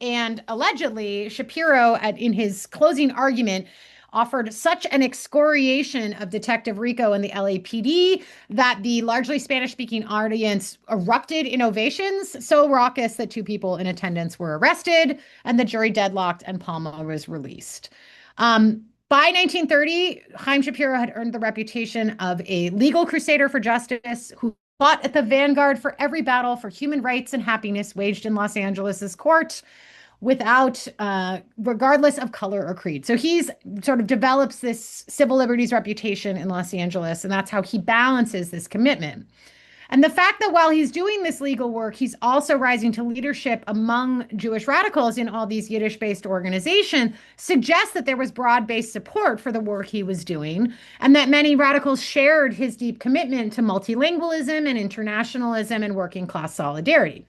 and allegedly, Shapiro, in his closing argument, offered such an excoriation of Detective Rico and the LAPD that the largely Spanish-speaking audience erupted in ovations, so raucous that 2 people in attendance were arrested, and the jury deadlocked, and Palma was released. By 1930, Chaim Shapiro had earned the reputation of a legal crusader for justice who fought at the vanguard for every battle for human rights and happiness waged in Los Angeles's court without, regardless of color or creed. So he's sort of develops this civil liberties reputation in Los Angeles, and that's how he balances this commitment. And the fact that while he's doing this legal work, he's also rising to leadership among Jewish radicals in all these Yiddish-based organizations suggests that there was broad-based support for the work he was doing, and that many radicals shared his deep commitment to multilingualism and internationalism and working class solidarity.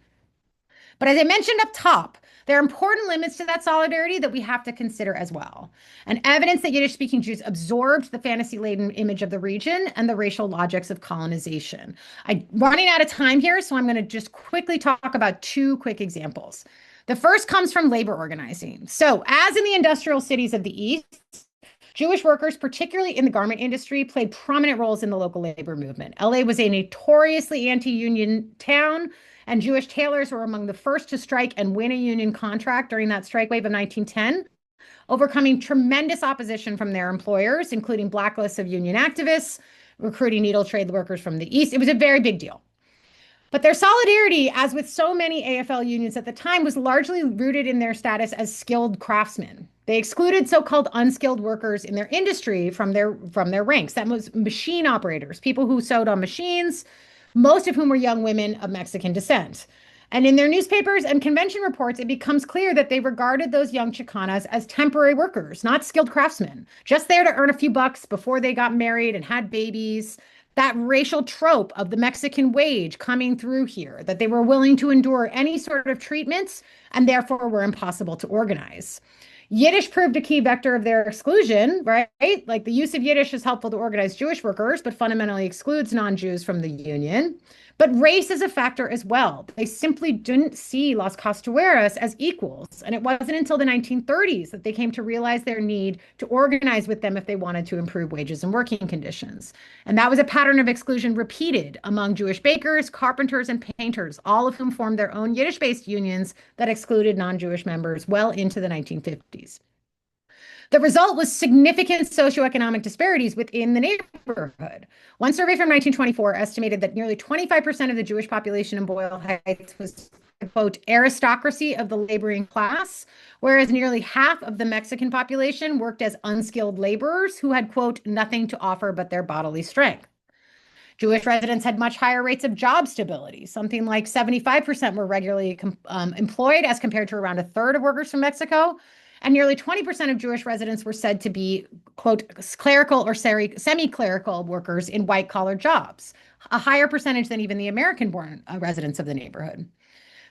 But as I mentioned up top, there are important limits to that solidarity that we have to consider as well. And evidence that Yiddish-speaking Jews absorbed the fantasy-laden image of the region and the racial logics of colonization. I'm running out of time here, so I'm going to just quickly talk about 2 quick examples. The first comes from labor organizing. So as in the industrial cities of the East, Jewish workers, particularly in the garment industry, played prominent roles in the local labor movement. LA was a notoriously anti-union town, and Jewish tailors were among the first to strike and win a union contract during that strike wave of 1910, overcoming tremendous opposition from their employers, including blacklists of union activists, recruiting needle trade workers from the East. It was a very big deal. But their solidarity, as with so many AFL unions at the time, was largely rooted in their status as skilled craftsmen. They excluded so-called unskilled workers in their industry from their ranks. That was machine operators, people who sewed on machines, most of whom were young women of Mexican descent. And in their newspapers and convention reports, it becomes clear that they regarded those young Chicanas as temporary workers, not skilled craftsmen, just there to earn a few bucks before they got married and had babies. That racial trope of the Mexican wage coming through here, that they were willing to endure any sort of treatments and therefore were impossible to organize. Yiddish proved a key vector of their exclusion, right? Like the use of Yiddish is helpful to organize Jewish workers, but fundamentally excludes non-Jews from the union. But race is a factor as well. They simply didn't see Las Costureras as equals. And it wasn't until the 1930s that they came to realize their need to organize with them if they wanted to improve wages and working conditions. And that was a pattern of exclusion repeated among Jewish bakers, carpenters, and painters, all of whom formed their own Yiddish-based unions that excluded non-Jewish members well into the 1950s. The result was significant socioeconomic disparities within the neighborhood. One survey from 1924 estimated that nearly 25% of the Jewish population in Boyle Heights was, quote, aristocracy of the laboring class, whereas nearly half of the Mexican population worked as unskilled laborers who had, quote, nothing to offer but their bodily strength. Jewish residents had much higher rates of job stability. Something like 75% were regularly employed as compared to around a third of workers from Mexico. And nearly 20% of Jewish residents were said to be, quote, clerical or semi-clerical workers in white-collar jobs, a higher percentage than even the American-born residents of the neighborhood.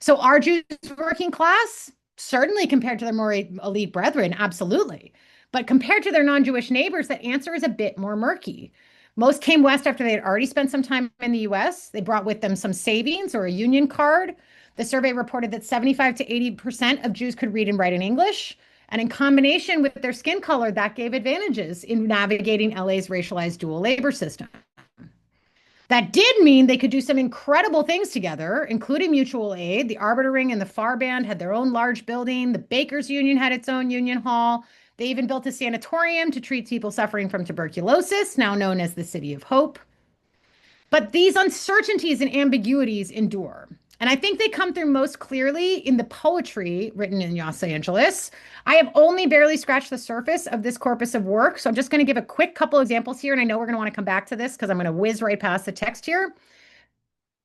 So are Jews working class? Certainly compared to their more elite brethren, absolutely. But compared to their non-Jewish neighbors, that answer is a bit more murky. Most came west after they had already spent some time in the U.S. They brought with them some savings or a union card. The survey reported that 75 to 80% of Jews could read and write in English. And in combination with their skin color, that gave advantages in navigating LA's racialized dual labor system. That did mean they could do some incredible things together, including mutual aid. The Arbiter Ring and the Farband had their own large building. The Bakers Union had its own union hall. They even built a sanatorium to treat people suffering from tuberculosis, now known as the City of Hope. But these uncertainties and ambiguities endure. And I think they come through most clearly in the poetry written in Los Angeles. I have only barely scratched the surface of this corpus of work. So I'm just going to give a quick couple examples here. And I know we're going to want to come back to this because I'm going to whiz right past the text here.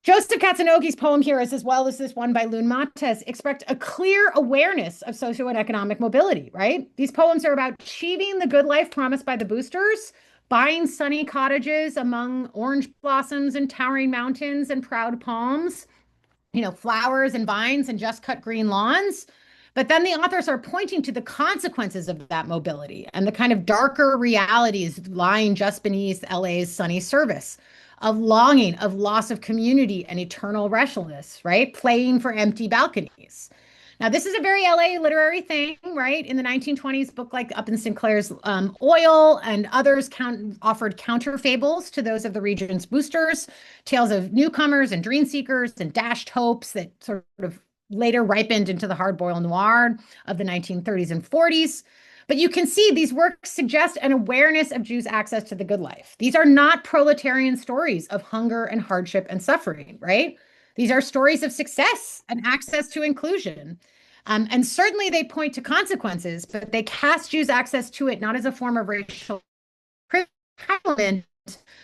Joseph Katzenoge's poem here, as well as this one by Lun Mates, express a clear awareness of socio and economic mobility, right? These poems are about achieving the good life promised by the boosters, buying sunny cottages among orange blossoms and towering mountains and proud palms, flowers and vines and just cut green lawns. But then the authors are pointing to the consequences of that mobility and the kind of darker realities lying just beneath LA's sunny surface of longing, of loss of community and eternal restlessness, right? Playing for empty balconies. Now, this is a very LA literary thing, right? In the 1920s, book like Upton Sinclair's Oil and others offered counter fables to those of the region's boosters, tales of newcomers and dream seekers and dashed hopes that sort of later ripened into the hard-boiled noir of the 1930s and 40s. But you can see these works suggest an awareness of Jews' access to the good life. These are not proletarian stories of hunger and hardship and suffering, right? These are stories of success and access to inclusion. And certainly they point to consequences, but they cast Jews' access to it not as a form of racial privilege,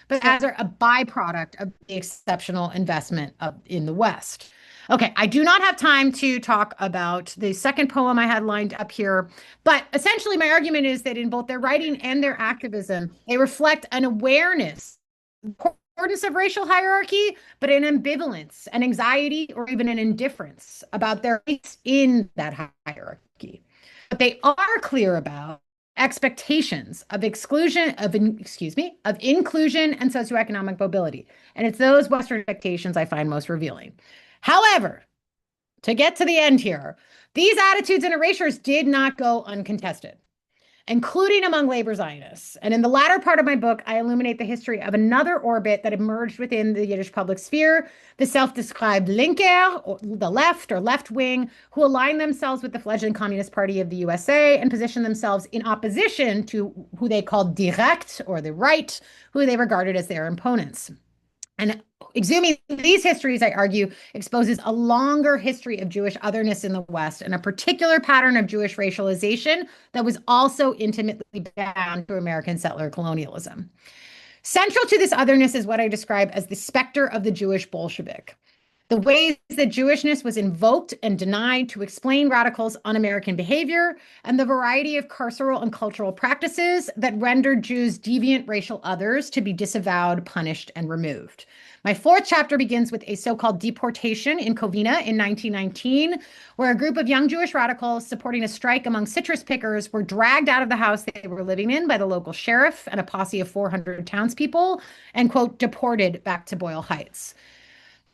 but as a byproduct of the exceptional investment in the West. Okay, I do not have time to talk about the second poem I had lined up here, but essentially my argument is that in both their writing and their activism, they reflect an awareness, importance of racial hierarchy, but an ambivalence, an anxiety, or even an indifference about their place in that hierarchy. But they are clear about expectations of inclusion and socioeconomic mobility. And it's those Western expectations I find most revealing. However, to get to the end here, these attitudes and erasures did not go uncontested, including among labor Zionists. And in the latter part of my book, I illuminate the history of another orbit that emerged within the Yiddish public sphere, the self-described Linker, or the left or left wing, who aligned themselves with the fledgling Communist Party of the USA and positioned themselves in opposition to who they called Die Recht, or the right, who they regarded as their opponents. And exhuming these histories, I argue, exposes a longer history of Jewish otherness in the West and a particular pattern of Jewish racialization that was also intimately bound to American settler colonialism. Central to this otherness is what I describe as the specter of the Jewish Bolshevik. The ways that Jewishness was invoked and denied to explain radicals' un-American behavior, and the variety of carceral and cultural practices that rendered Jews deviant racial others to be disavowed, punished, and removed. My fourth chapter begins with a so-called deportation in Covina in 1919, where a group of young Jewish radicals supporting a strike among citrus pickers were dragged out of the house they were living in by the local sheriff and a posse of 400 townspeople and, quote, deported back to Boyle Heights.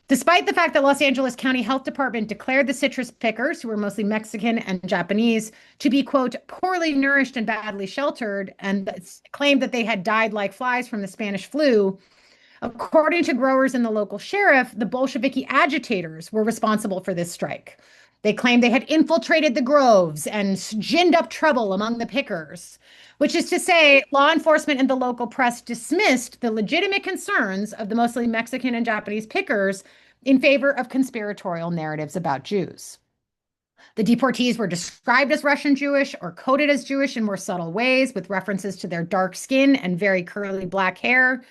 Despite the fact that Los Angeles County Health Department declared the citrus pickers, who were mostly Mexican and Japanese, to be, quote, poorly nourished and badly sheltered, and claimed that they had died like flies from the Spanish flu, according to growers and the local sheriff, the Bolsheviki agitators were responsible for this strike. They claimed they had infiltrated the groves and ginned up trouble among the pickers, which is to say, law enforcement and the local press dismissed the legitimate concerns of the mostly Mexican and Japanese pickers in favor of conspiratorial narratives about Jews. The deportees were described as Russian Jewish or coded as Jewish in more subtle ways, with references to their dark skin and very curly black hair.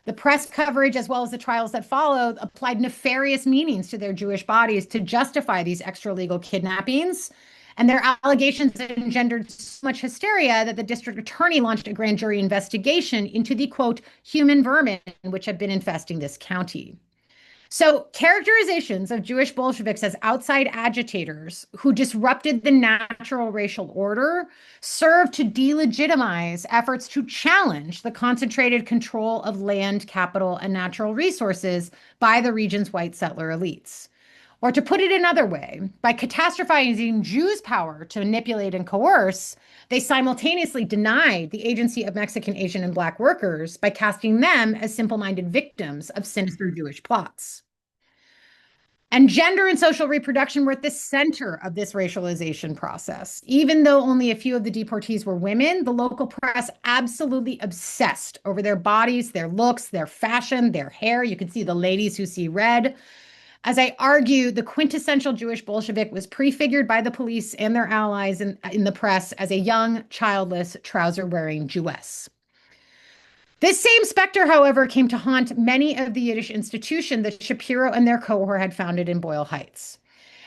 The press coverage, as well as the trials that followed, applied nefarious meanings to their Jewish bodies to justify these extra-legal kidnappings. And their allegations engendered so much hysteria that the district attorney launched a grand jury investigation into the, quote, human vermin which have been infesting this county. So characterizations of Jewish Bolsheviks as outside agitators who disrupted the natural racial order served to delegitimize efforts to challenge the concentrated control of land, capital, and natural resources by the region's white settler elites. Or to put it another way, by catastrophizing Jews' power to manipulate and coerce, they simultaneously denied the agency of Mexican, Asian, and Black workers by casting them as simple-minded victims of sinister Jewish plots. And gender and social reproduction were at the center of this racialization process. Even though only a few of the deportees were women, the local press absolutely obsessed over their bodies, their looks, their fashion, their hair. You can see the ladies who see red. As I argue, the quintessential Jewish Bolshevik was prefigured by the police and their allies in the press as a young, childless, trouser-wearing Jewess. This same specter, however, came to haunt many of the Yiddish institutions that Shapiro and their cohort had founded in Boyle Heights.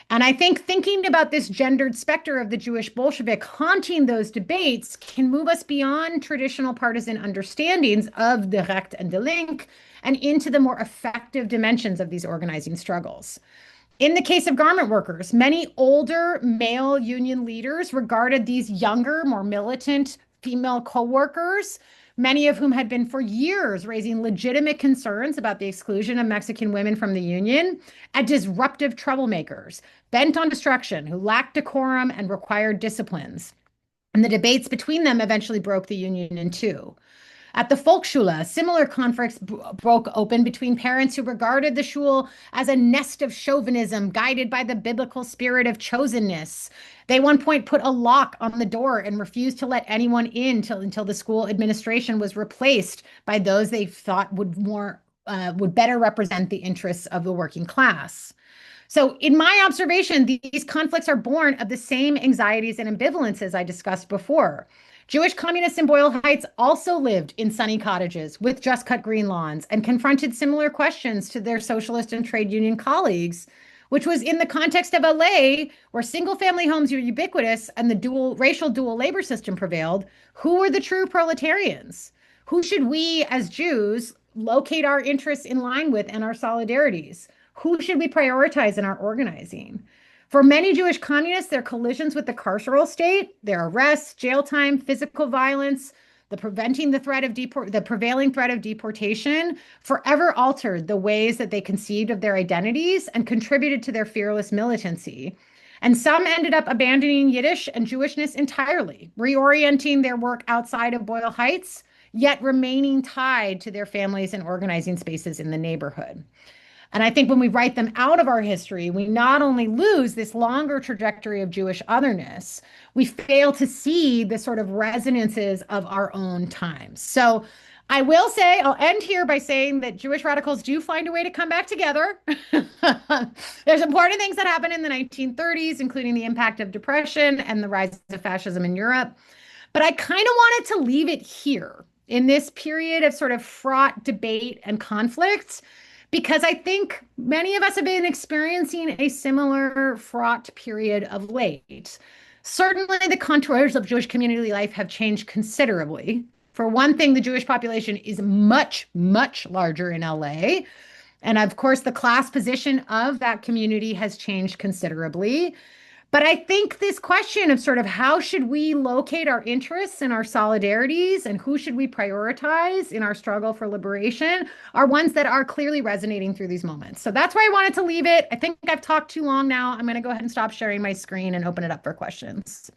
And I think thinking about this gendered specter of the Jewish Bolshevik haunting those debates can move us beyond traditional partisan understandings of the Recht and the Link and into the more effective dimensions of these organizing struggles. In the case of garment workers, many older male union leaders regarded these younger, more militant female co-workers, many of whom had been for years raising legitimate concerns about the exclusion of Mexican women from the union, as disruptive troublemakers, bent on destruction, who lacked decorum and required disciplines. And the debates between them eventually broke the union in two. At the Volksschule, similar conflicts broke open between parents who regarded the shul as a nest of chauvinism guided by the biblical spirit of chosenness. They at one point put a lock on the door and refused to let anyone in until the school administration was replaced by those they thought would better represent the interests of the working class. So, in my observation, these conflicts are born of the same anxieties and ambivalences I discussed before. Jewish communists in Boyle Heights also lived in sunny cottages with just cut green lawns and confronted similar questions to their socialist and trade union colleagues, which was in the context of LA, where single family homes were ubiquitous and the racial dual labor system prevailed. Who were the true proletarians? Who should we as Jews locate our interests in line with and our solidarities? Who should we prioritize in our organizing? For many Jewish communists, their collisions with the carceral state, their arrests, jail time, physical violence, the prevailing threat of deportation forever altered the ways that they conceived of their identities and contributed to their fearless militancy. And some ended up abandoning Yiddish and Jewishness entirely, reorienting their work outside of Boyle Heights, yet remaining tied to their families and organizing spaces in the neighborhood. And I think when we write them out of our history, we not only lose this longer trajectory of Jewish otherness, we fail to see the sort of resonances of our own times. So I will say, I'll end here by saying that Jewish radicals do find a way to come back together. There's important things that happened in the 1930s, including the impact of depression and the rise of fascism in Europe. But I kind of wanted to leave it here in this period of sort of fraught debate and conflict, because I think many of us have been experiencing a similar fraught period of late. Certainly, the contours of Jewish community life have changed considerably. For one thing, the Jewish population is much, much larger in LA. And of course, the class position of that community has changed considerably. But I think this question of sort of how should we locate our interests and our solidarities and who should we prioritize in our struggle for liberation are ones that are clearly resonating through these moments. So that's why I wanted to leave it. I think I've talked too long now. I'm going to go ahead and stop sharing my screen and open it up for questions.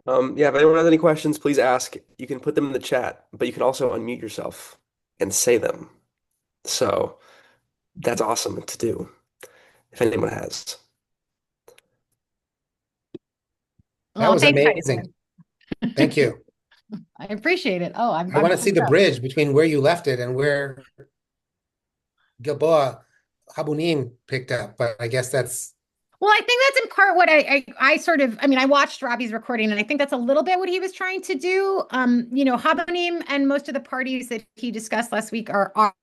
Yeah, if anyone has any questions, please ask. You can put them in the chat, but you can also unmute yourself and say them. So that's awesome to do, if anyone has. That was amazing. Thank you. I appreciate it. Oh, I want to see the bridge between where you left it and where Gilboa Habunim picked up, but I guess that's... Well, I think that's in part what I sort of, I mean, I watched Robbie's recording, and I think that's a little bit what he was trying to do. Habunim and most of the parties that he discussed last week are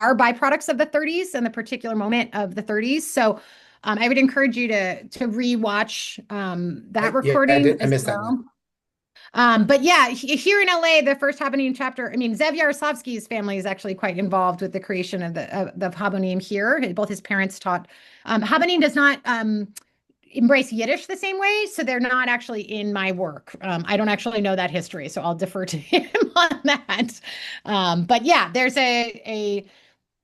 byproducts of the 30s and the particular moment of the 30s. So I would encourage you to rewatch that recording. I missed that one. But yeah, here in LA, the first Habonim chapter, I mean, Zev Yaroslavsky's family is actually quite involved with the creation of the Habonim here. Both his parents taught. Habonim does not embrace Yiddish the same way, so they're not actually in my work. I don't actually know that history, so I'll defer to him on that. But yeah, there's a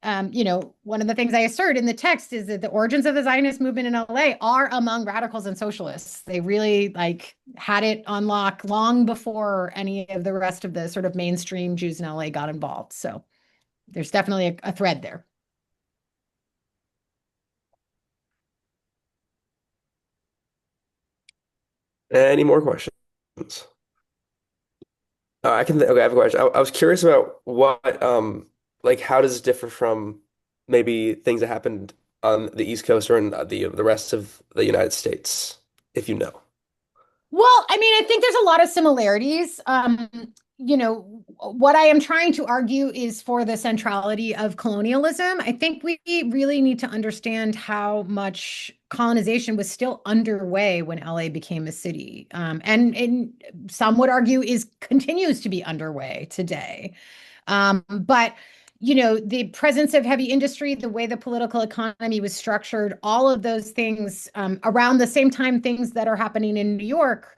one of the things I assert in the text is that the origins of the Zionist movement in LA are among radicals and socialists. They really like had it on lock long before any of the rest of the sort of mainstream Jews in LA got involved. So there's definitely a thread there. Any more questions? Okay, I have a question. I was curious about what, like, how does it differ from maybe things that happened on the East Coast or in the rest of the United States, if you know? Well, I mean, I think there's a lot of similarities. What I am trying to argue is for the centrality of colonialism. I think we really need to understand how much colonization was still underway when LA became a city, and some would argue is continues to be underway today. But the presence of heavy industry, the way the political economy was structured, all of those things around the same time, things that are happening in New York,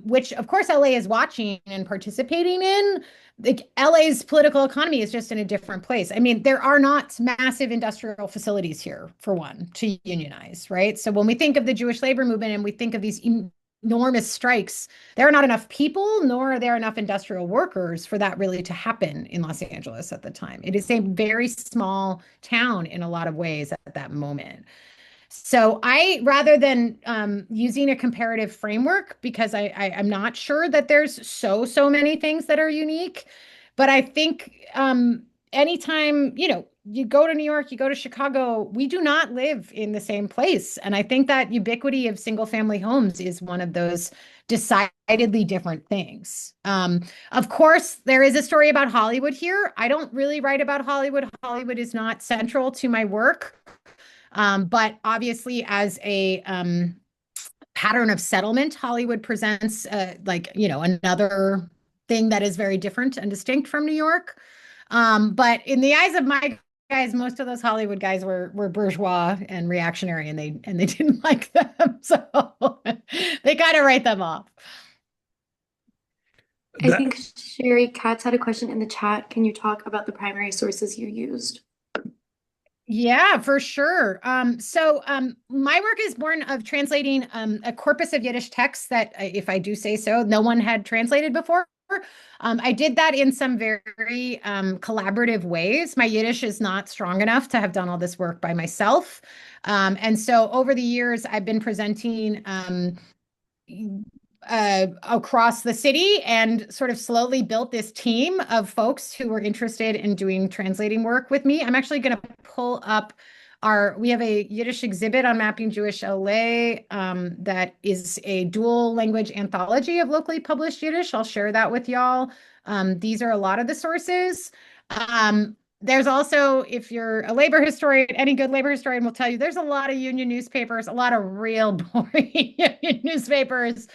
which of course LA is watching and participating in. Like LA's political economy is just in a different place. I mean, there are not massive industrial facilities here, for one, to unionize, right? So when we think of the Jewish labor movement and we think of these enormous strikes, there are not enough people, nor are there enough industrial workers for that really to happen in Los Angeles at the time. It is a very small town in a lot of ways at that moment. So rather than using a comparative framework, because I'm not sure that there's so many things that are unique, but I think anytime, you go to New York, you go to Chicago, we do not live in the same place. And I think that ubiquity of single family homes is one of those decidedly different things. Of course, there is a story about Hollywood here. I don't really write about Hollywood. Hollywood is not central to my work. But obviously, as a pattern of settlement, Hollywood presents another thing that is very different and distinct from New York. But in the eyes of my guys, most of those Hollywood guys were bourgeois and reactionary, and they didn't like them, so they kind of write them off. I think Sherry Katz had a question in the chat. Can you talk about the primary sources you used? Yeah, for sure. So my work is born of translating a corpus of Yiddish texts that, if I do say so, no one had translated before. I did that in some very collaborative ways. My Yiddish is not strong enough to have done all this work by myself. And so over the years, I've been presenting across the city and sort of slowly built this team of folks who were interested in doing translating work with me. I'm actually going to pull up we have a Yiddish exhibit on Mapping Jewish LA that is a dual language anthology of locally published Yiddish. I'll share that with y'all. These are a lot of the sources. There's also, if you're a labor historian, any good labor historian will tell you there's a lot of union newspapers, a lot of real boring union newspapers.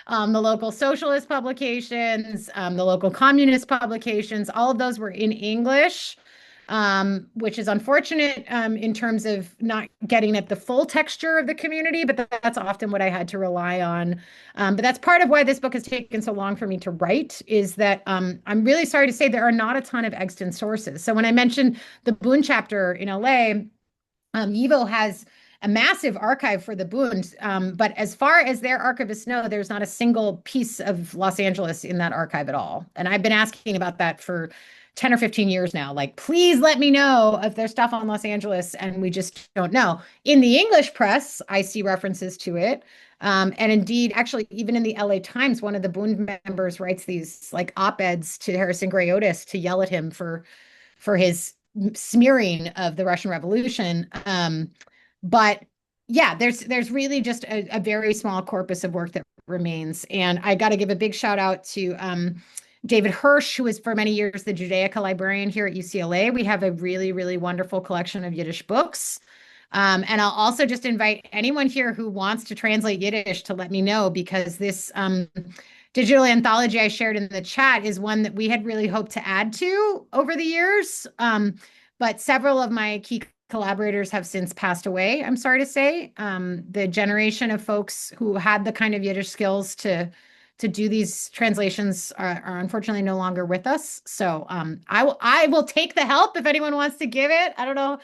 The local socialist publications, the local communist publications, all of those were in English, which is unfortunate in terms of not getting at the full texture of the community, but that's often what I had to rely on. But that's part of why this book has taken so long for me to write, is that I'm really sorry to say there are not a ton of extant sources. So when I mentioned the Bund chapter in LA, YIVO has a massive archive for the Bund, but as far as their archivists know, there's not a single piece of Los Angeles in that archive at all. And I've been asking about that for 10 or 15 years now. Like, please let me know if there's stuff on Los Angeles, and we just don't know. In the English press, I see references to it. And indeed, actually, even in the LA Times, one of the Bund members writes these like op-eds to Harrison Gray Otis to yell at him for his smearing of the Russian Revolution. But yeah, there's really just a very small corpus of work that remains. And I got to give a big shout out to David Hirsch, who was for many years the Judaica librarian here at UCLA. We have a really, really wonderful collection of Yiddish books. And I'll also just invite anyone here who wants to translate Yiddish to let me know, because this digital anthology I shared in the chat is one that we had really hoped to add to over the years. But several of my key collaborators have since passed away, I'm sorry to say. The generation of folks who had the kind of Yiddish skills to to do these translations are unfortunately no longer with us. So I will take the help if anyone wants to give it. I don't know,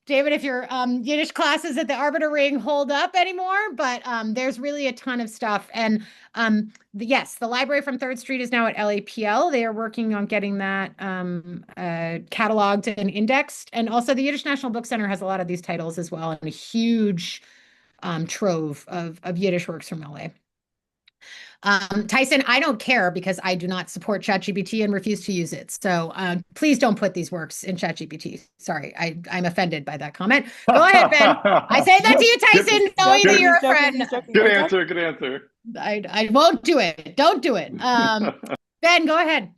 David, if your Yiddish classes at the Arbiter Ring hold up anymore, but there's really a ton of stuff. And yes, the library from 3rd Street is now at LAPL. They are working on getting that cataloged and indexed. And also the Yiddish National Book Center has a lot of these titles as well, and a huge trove of Yiddish works from LA. Tyson, I don't care because I do not support ChatGPT and refuse to use it. So please don't put these works in ChatGPT. Sorry, I'm offended by that comment. Go ahead, Ben. I say that to you, Tyson, knowing that you're a friend. Good answer. Good answer. I won't do it. Don't do it. Ben, go ahead.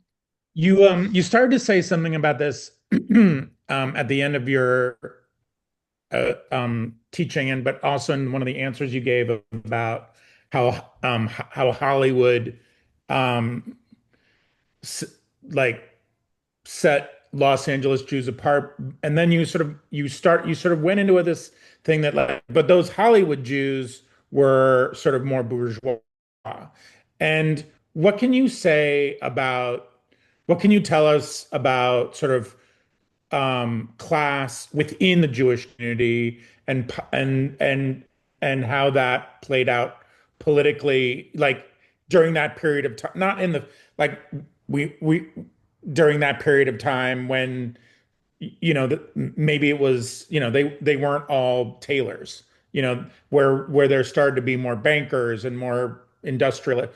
You started to say something about this at the end of your teaching, and but also in one of the answers you gave about how Hollywood like set Los Angeles Jews apart, and then you sort of went into this thing that like, but those Hollywood Jews were sort of more bourgeois. And what can you say about what can you tell us about sort of class within the Jewish community and how that played out politically, like during that period of time, not in the like we during that period of time when maybe it was they weren't all tailors, where there started to be more bankers and more industrial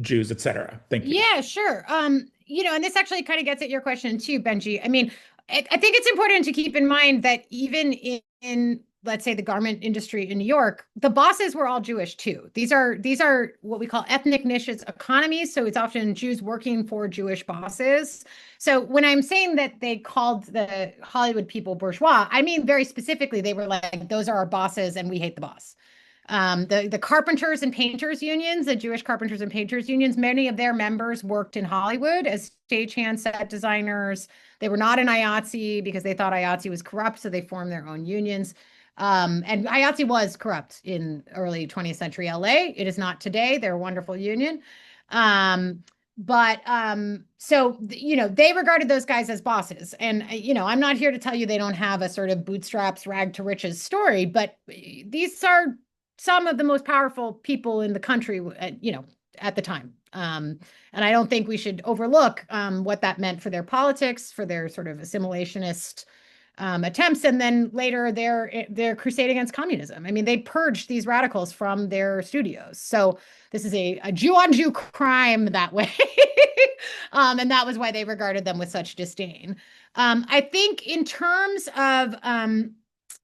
Jews, etc. Thank you. Yeah, sure. And this actually kind of gets at your question too, Benji. I mean, I think it's important to keep in mind that even in let's say the garment industry in New York, the bosses were all Jewish too. These are what we call ethnic niche economies. So it's often Jews working for Jewish bosses. So when I'm saying that they called the Hollywood people bourgeois, I mean very specifically, they were like, those are our bosses and we hate the boss. The carpenters and painters unions, the Jewish carpenters and painters unions, many of their members worked in Hollywood as stagehand set designers. They were not in IATSE because they thought IATSE was corrupt, so they formed their own unions. And IATSE was corrupt in early 20th century LA. It is not today. They're a wonderful union. So they regarded those guys as bosses. And, I'm not here to tell you they don't have a sort of bootstraps, rag to riches story, but these are some of the most powerful people in the country, at the time. And I don't think we should overlook what that meant for their politics, for their sort of assimilationist attempts, and then later their crusade against communism. I mean, they purged these radicals from their studios. So this is a Jew-on-Jew crime that way. And that was why they regarded them with such disdain. I think in terms of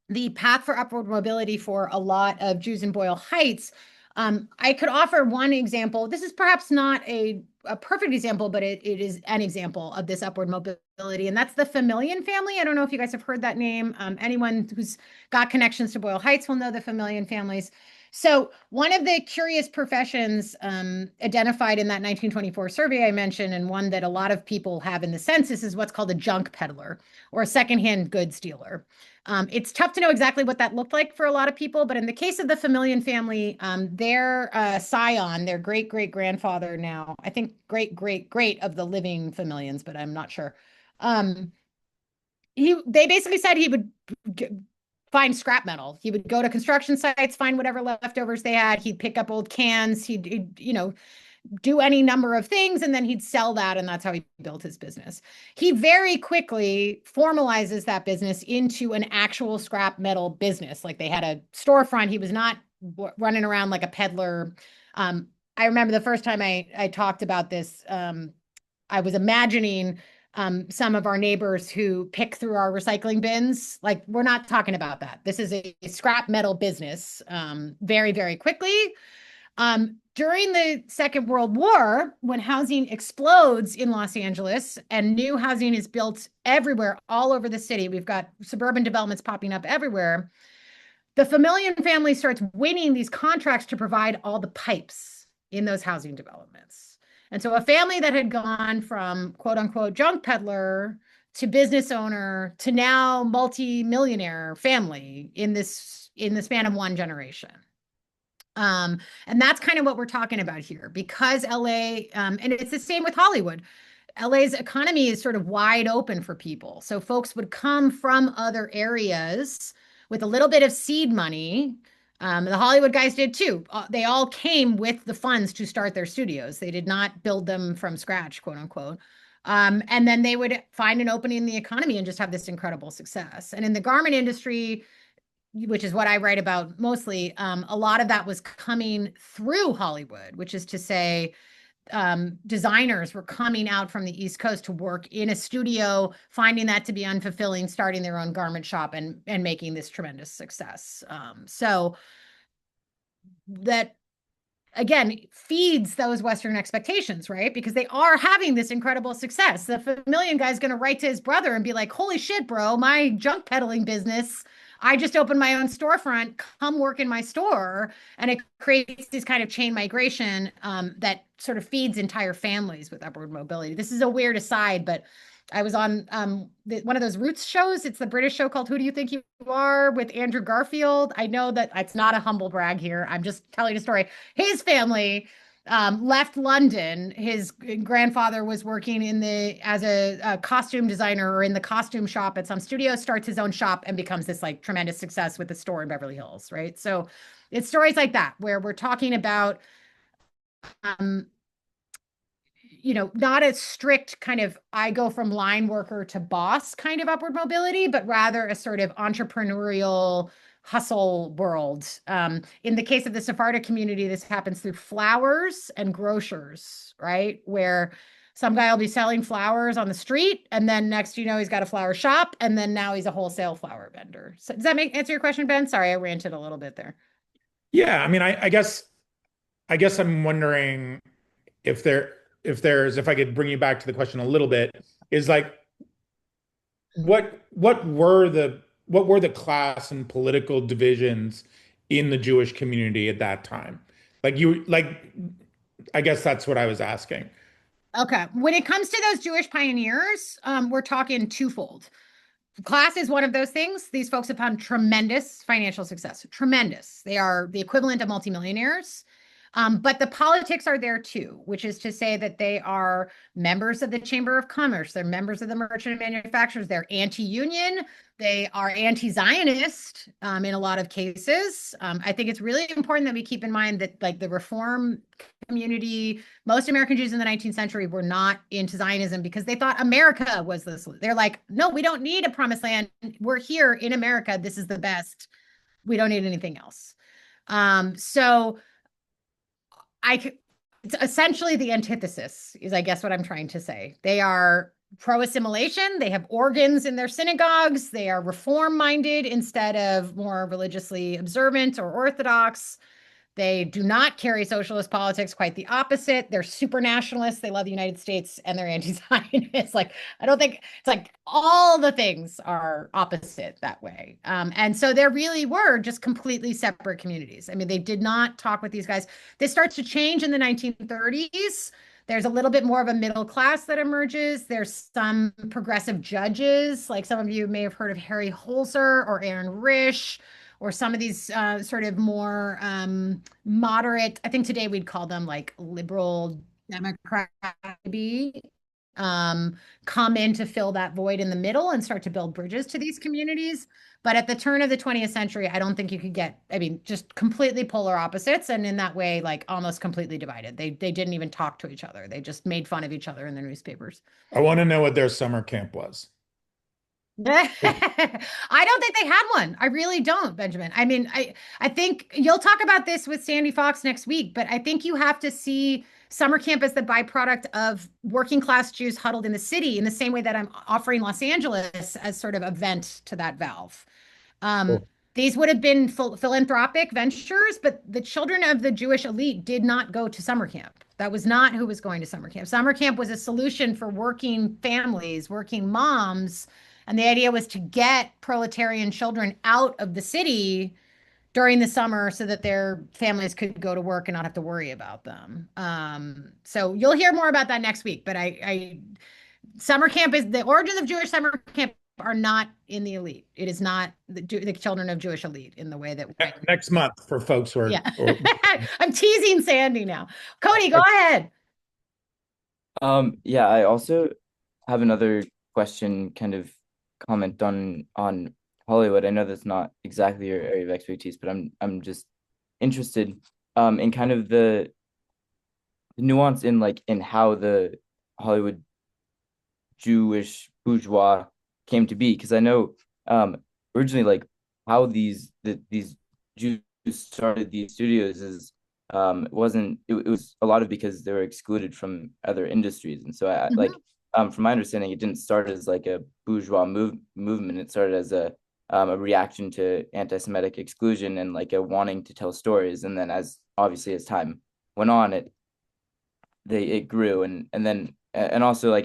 the path for upward mobility for a lot of Jews in Boyle Heights, I could offer one example. This is perhaps not a perfect example, but it is an example of this upward mobility, and that's the Familian family. I don't know if you guys have heard that name. Anyone who's got connections to Boyle Heights will know the Familian families. So one of the curious professions identified in that 1924 survey I mentioned, and one that a lot of people have in the census, is what's called a junk peddler or a secondhand goods dealer. It's tough to know exactly what that looked like for a lot of people, but in the case of the Familian family, their scion, their great-great-grandfather now, I think great-great-great of the living Familians, but I'm not sure. They basically said he would find scrap metal. He would go to construction sites, find whatever leftovers they had. He'd pick up old cans. He'd do any number of things, and then he'd sell that, and that's how he built his business. He very quickly formalizes that business into an actual scrap metal business. Like they had a storefront. He was not running around like a peddler. I remember the first time I talked about this, I was imagining some of our neighbors who pick through our recycling bins. Like, we're not talking about that. This is a scrap metal business very, very quickly. During the Second World War, when housing explodes in Los Angeles and new housing is built everywhere, all over the city, we've got suburban developments popping up everywhere. The Familian family starts winning these contracts to provide all the pipes in those housing developments. And so a family that had gone from quote unquote junk peddler to business owner to now multi-millionaire family in the span of one generation. And that's kind of what we're talking about here, because LA, and it's the same with Hollywood. LA's economy is sort of wide open for people. So folks would come from other areas with a little bit of seed money. The Hollywood guys did too. They all came with the funds to start their studios. They did not build them from scratch, quote unquote. And then they would find an opening in the economy and just have this incredible success. And in the garment industry, which is what I write about mostly, a lot of that was coming through Hollywood, which is to say, designers were coming out from the East Coast to work in a studio, finding that to be unfulfilling, starting their own garment shop and making this tremendous success. So that again feeds those Western expectations, right? Because they are having this incredible success. The Famillion guy is going to write to his brother and be like, holy shit, bro, my junk peddling business, I just opened my own storefront, come work in my store. And it creates this kind of chain migration that sort of feeds entire families with upward mobility. This is a weird aside, but I was on one of those Roots shows. It's the British show called Who Do You Think You Are with Andrew Garfield. I know that it's not a humble brag here. I'm just telling a story. His family left London. His grandfather was working as a costume designer or in the costume shop at some studio, starts his own shop and becomes this like tremendous success with a store in Beverly Hills, right? So it's stories like that where we're talking about not a strict kind of I go from line worker to boss kind of upward mobility, but rather a sort of entrepreneurial hustle world. In the case of the Sephardi community, this happens through flowers and grocers, right? Where some guy will be selling flowers on the street, and then next, he's got a flower shop, and then now he's a wholesale flower vendor. So does that answer your question, Ben? Sorry, I ranted a little bit there. Yeah, I mean, I guess I'm wondering if if I could bring you back to the question a little bit, is like what were the class and political divisions in the Jewish community at that time? I guess that's what I was asking. Okay. When it comes to those Jewish pioneers, we're talking twofold. Class is one of those things. These folks have found tremendous financial success. Tremendous. They are the equivalent of multimillionaires. But the politics are there too, which is to say that they are members of the Chamber of Commerce. They're members of the Merchant and Manufacturers. They're anti-union. They are anti-Zionist in a lot of cases. I think it's really important that we keep in mind that like the Reform community, most American Jews in the 19th century were not into Zionism because they thought America was the solution. They're like, no, we don't need a promised land. We're here in America. This is the best. We don't need anything else. So it's essentially the antithesis is, I guess, what I'm trying to say. They are pro-assimilation. They have organs in their synagogues. They are reform-minded instead of more religiously observant or orthodox. They do not carry socialist politics, quite the opposite. They're super nationalists. They love the United States and they're anti-Zionist. I don't think it's like all the things are opposite that way. And so there really were just completely separate communities. I mean, they did not talk with these guys. This starts to change in the 1930s. There's a little bit more of a middle class that emerges. There's some progressive judges, like some of you may have heard of Harry Holzer or Aaron Risch, or some of these sort of more moderate, I think today we'd call them like liberal Democrat, come in to fill that void in the middle and start to build bridges to these communities. But at the turn of the 20th century, I don't think you could just completely polar opposites. And in that way, like almost completely divided. They didn't even talk to each other. They just made fun of each other in the newspapers. I want to know what their summer camp was. I don't think they had one. I really don't, Benjamin. I mean, I think you'll talk about this with Sandy Fox next week, but I think you have to see summer camp as the byproduct of working class Jews huddled in the city in the same way that I'm offering Los Angeles as sort of a vent to that valve. Cool. These would have been philanthropic ventures, but the children of the Jewish elite did not go to summer camp. That was not who was going to summer camp. Summer camp was a solution for working families, working moms. And the idea was to get proletarian children out of the city during the summer so that their families could go to work and not have to worry about them. So you'll hear more about that next week. But summer camp is the origins of Jewish summer camp are not in the elite. It is not the children of Jewish elite in the way that Next month for folks who are, yeah. I'm teasing Sandy now. Cody, go ahead. Yeah, I also have another question, kind of comment on Hollywood. I know that's not exactly your area of expertise, but I'm just interested in kind of the nuance in in how the Hollywood Jewish bourgeois came to be, because I know originally how these Jews started these studios is it wasn't it was a lot of because they were excluded from other industries, and so from my understanding, it didn't start as like a bourgeois movement. It started as a reaction to anti-Semitic exclusion and like a wanting to tell stories, and then as time went on, it grew, and then and also I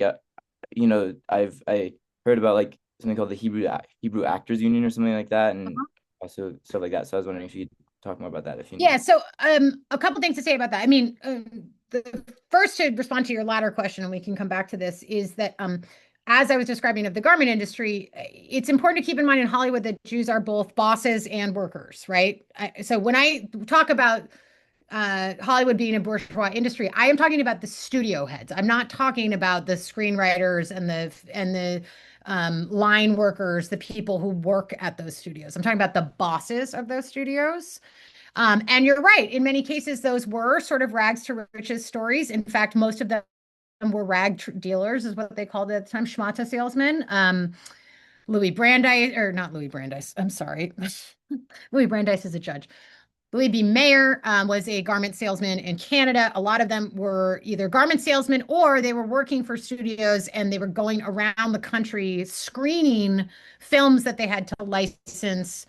heard about like something called the Hebrew Actors Union or something like that, and also stuff like that. So I was wondering if you could talk more about that if you know. Yeah, so a couple things to say about that. I mean, the first to respond to your latter question, and we can come back to this, is that as I was describing of the garment industry, it's important to keep in mind in Hollywood that Jews are both bosses and workers, right? So when I talk about Hollywood being a bourgeois industry, I am talking about the studio heads. I'm not talking about the screenwriters and the line workers, the people who work at those studios. I'm talking about the bosses of those studios. And you're right. In many cases, those were sort of rags to riches stories. In fact, most of them were dealers, is what they called it at the time, schmata salesmen. Louis Brandeis, or not Louis Brandeis, I'm sorry. Louis Brandeis is a judge. Louis B. Mayer was a garment salesman in Canada. A lot of them were either garment salesmen or they were working for studios and they were going around the country screening films that they had to license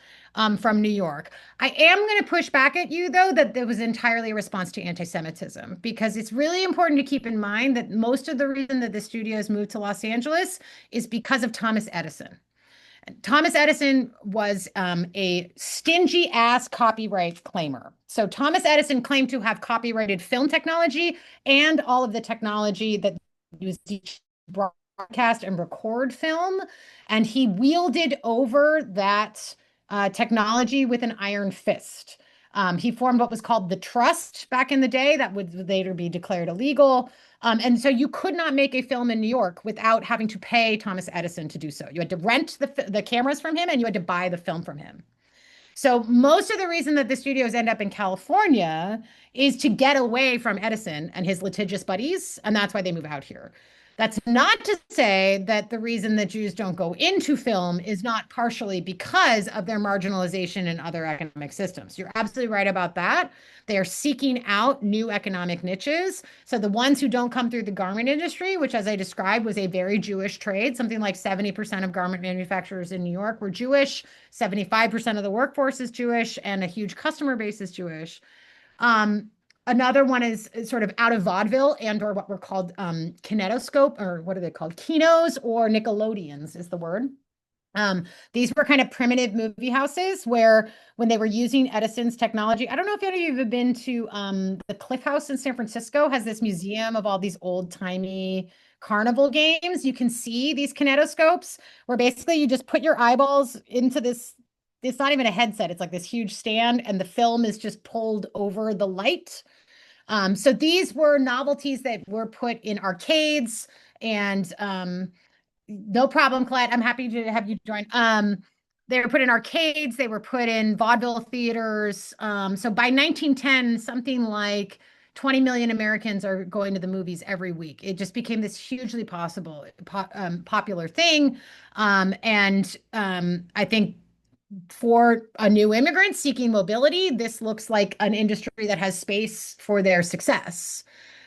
from New York. I am going to push back at you, though, that it was entirely a response to anti-Semitism, because it's really important to keep in mind that most of the reason that the studios moved to Los Angeles is because of Thomas Edison. Thomas Edison was a stingy ass copyright claimer. So Thomas Edison claimed to have copyrighted film technology and all of the technology that used each broadcast and record film. And he wielded over that technology with an iron fist. He formed what was called the trust back in the day that would later be declared illegal. And so you could not make a film in New York without having to pay Thomas Edison to do so. You had to rent the cameras from him and you had to buy the film from him. So most of the reason that the studios end up in California is to get away from Edison and his litigious buddies, and that's why they move out here. That's not to say that the reason that Jews don't go into film is not partially because of their marginalization in other economic systems. You're absolutely right about that. They are seeking out new economic niches. So the ones who don't come through the garment industry, which as I described was a very Jewish trade, something like 70% of garment manufacturers in New York were Jewish, 75% of the workforce is Jewish, and a huge customer base is Jewish. Another one is sort of out of vaudeville and or what were called kinetoscope, or what are they called? Kinos or Nickelodeons is the word. These were kind of primitive movie houses where when they were using Edison's technology, I don't know if any of you have been to the Cliff House in San Francisco, has this museum of all these old timey carnival games. You can see these kinetoscopes where basically you just put your eyeballs into this. It's not even a headset. It's like this huge stand and the film is just pulled over the light. So these were novelties that were put in arcades and no problem, Colette. I'm happy to have you join. They were put in arcades. They were put in vaudeville theaters. So by 1910, something like 20 million Americans are going to the movies every week. It just became this hugely popular thing. I think for a new immigrant seeking mobility, this looks like an industry that has space for their success.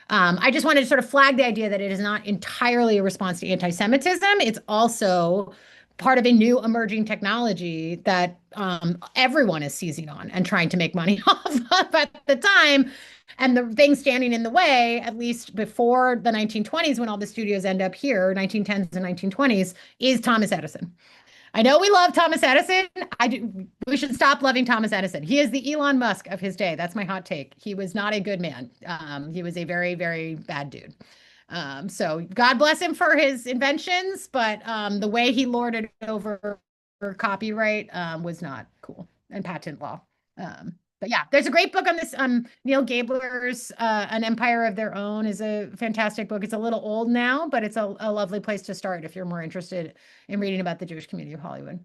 I just wanted to sort of flag the idea that it is not entirely a response to anti-Semitism. It's also part of a new emerging technology that everyone is seizing on and trying to make money off of at the time. And the thing standing in the way, at least before the 1920s, when all the studios end up here, 1910s and 1920s, is Thomas Edison. I know we love Thomas Edison. We should stop loving Thomas Edison. He is the Elon Musk of his day. That's my hot take. He was not a good man. He was a very, very bad dude. So God bless him for his inventions, but the way he lorded over copyright was not cool, and patent law. But yeah, there's a great book on this. Neil Gabler's An Empire of Their Own is a fantastic book. It's a little old now, but it's a lovely place to start if you're more interested in reading about the Jewish community of Hollywood.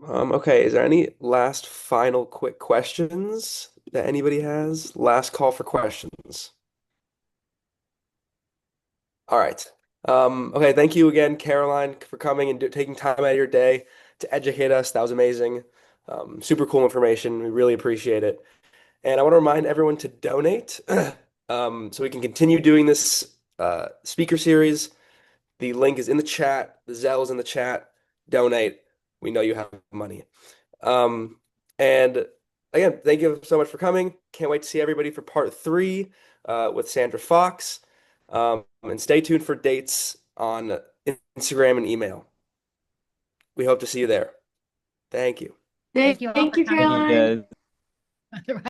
Okay, is there any last final quick questions that anybody has? Last call for questions. All right. Okay, thank you again, Caroline, for coming and taking time out of your day to educate us. That was amazing. Super cool information. We really appreciate it. And I want to remind everyone to donate so we can continue doing this speaker series. The link is in the chat. The Zelle is in the chat. Donate. We know you have money. And again, thank you so much for coming. Can't wait to see everybody for part 3 with Sandra Fox. And stay tuned for dates on Instagram and email. We hope to see you there. Thank you. Thank you all Thank for you, coming. Thank you, Caroline. guys.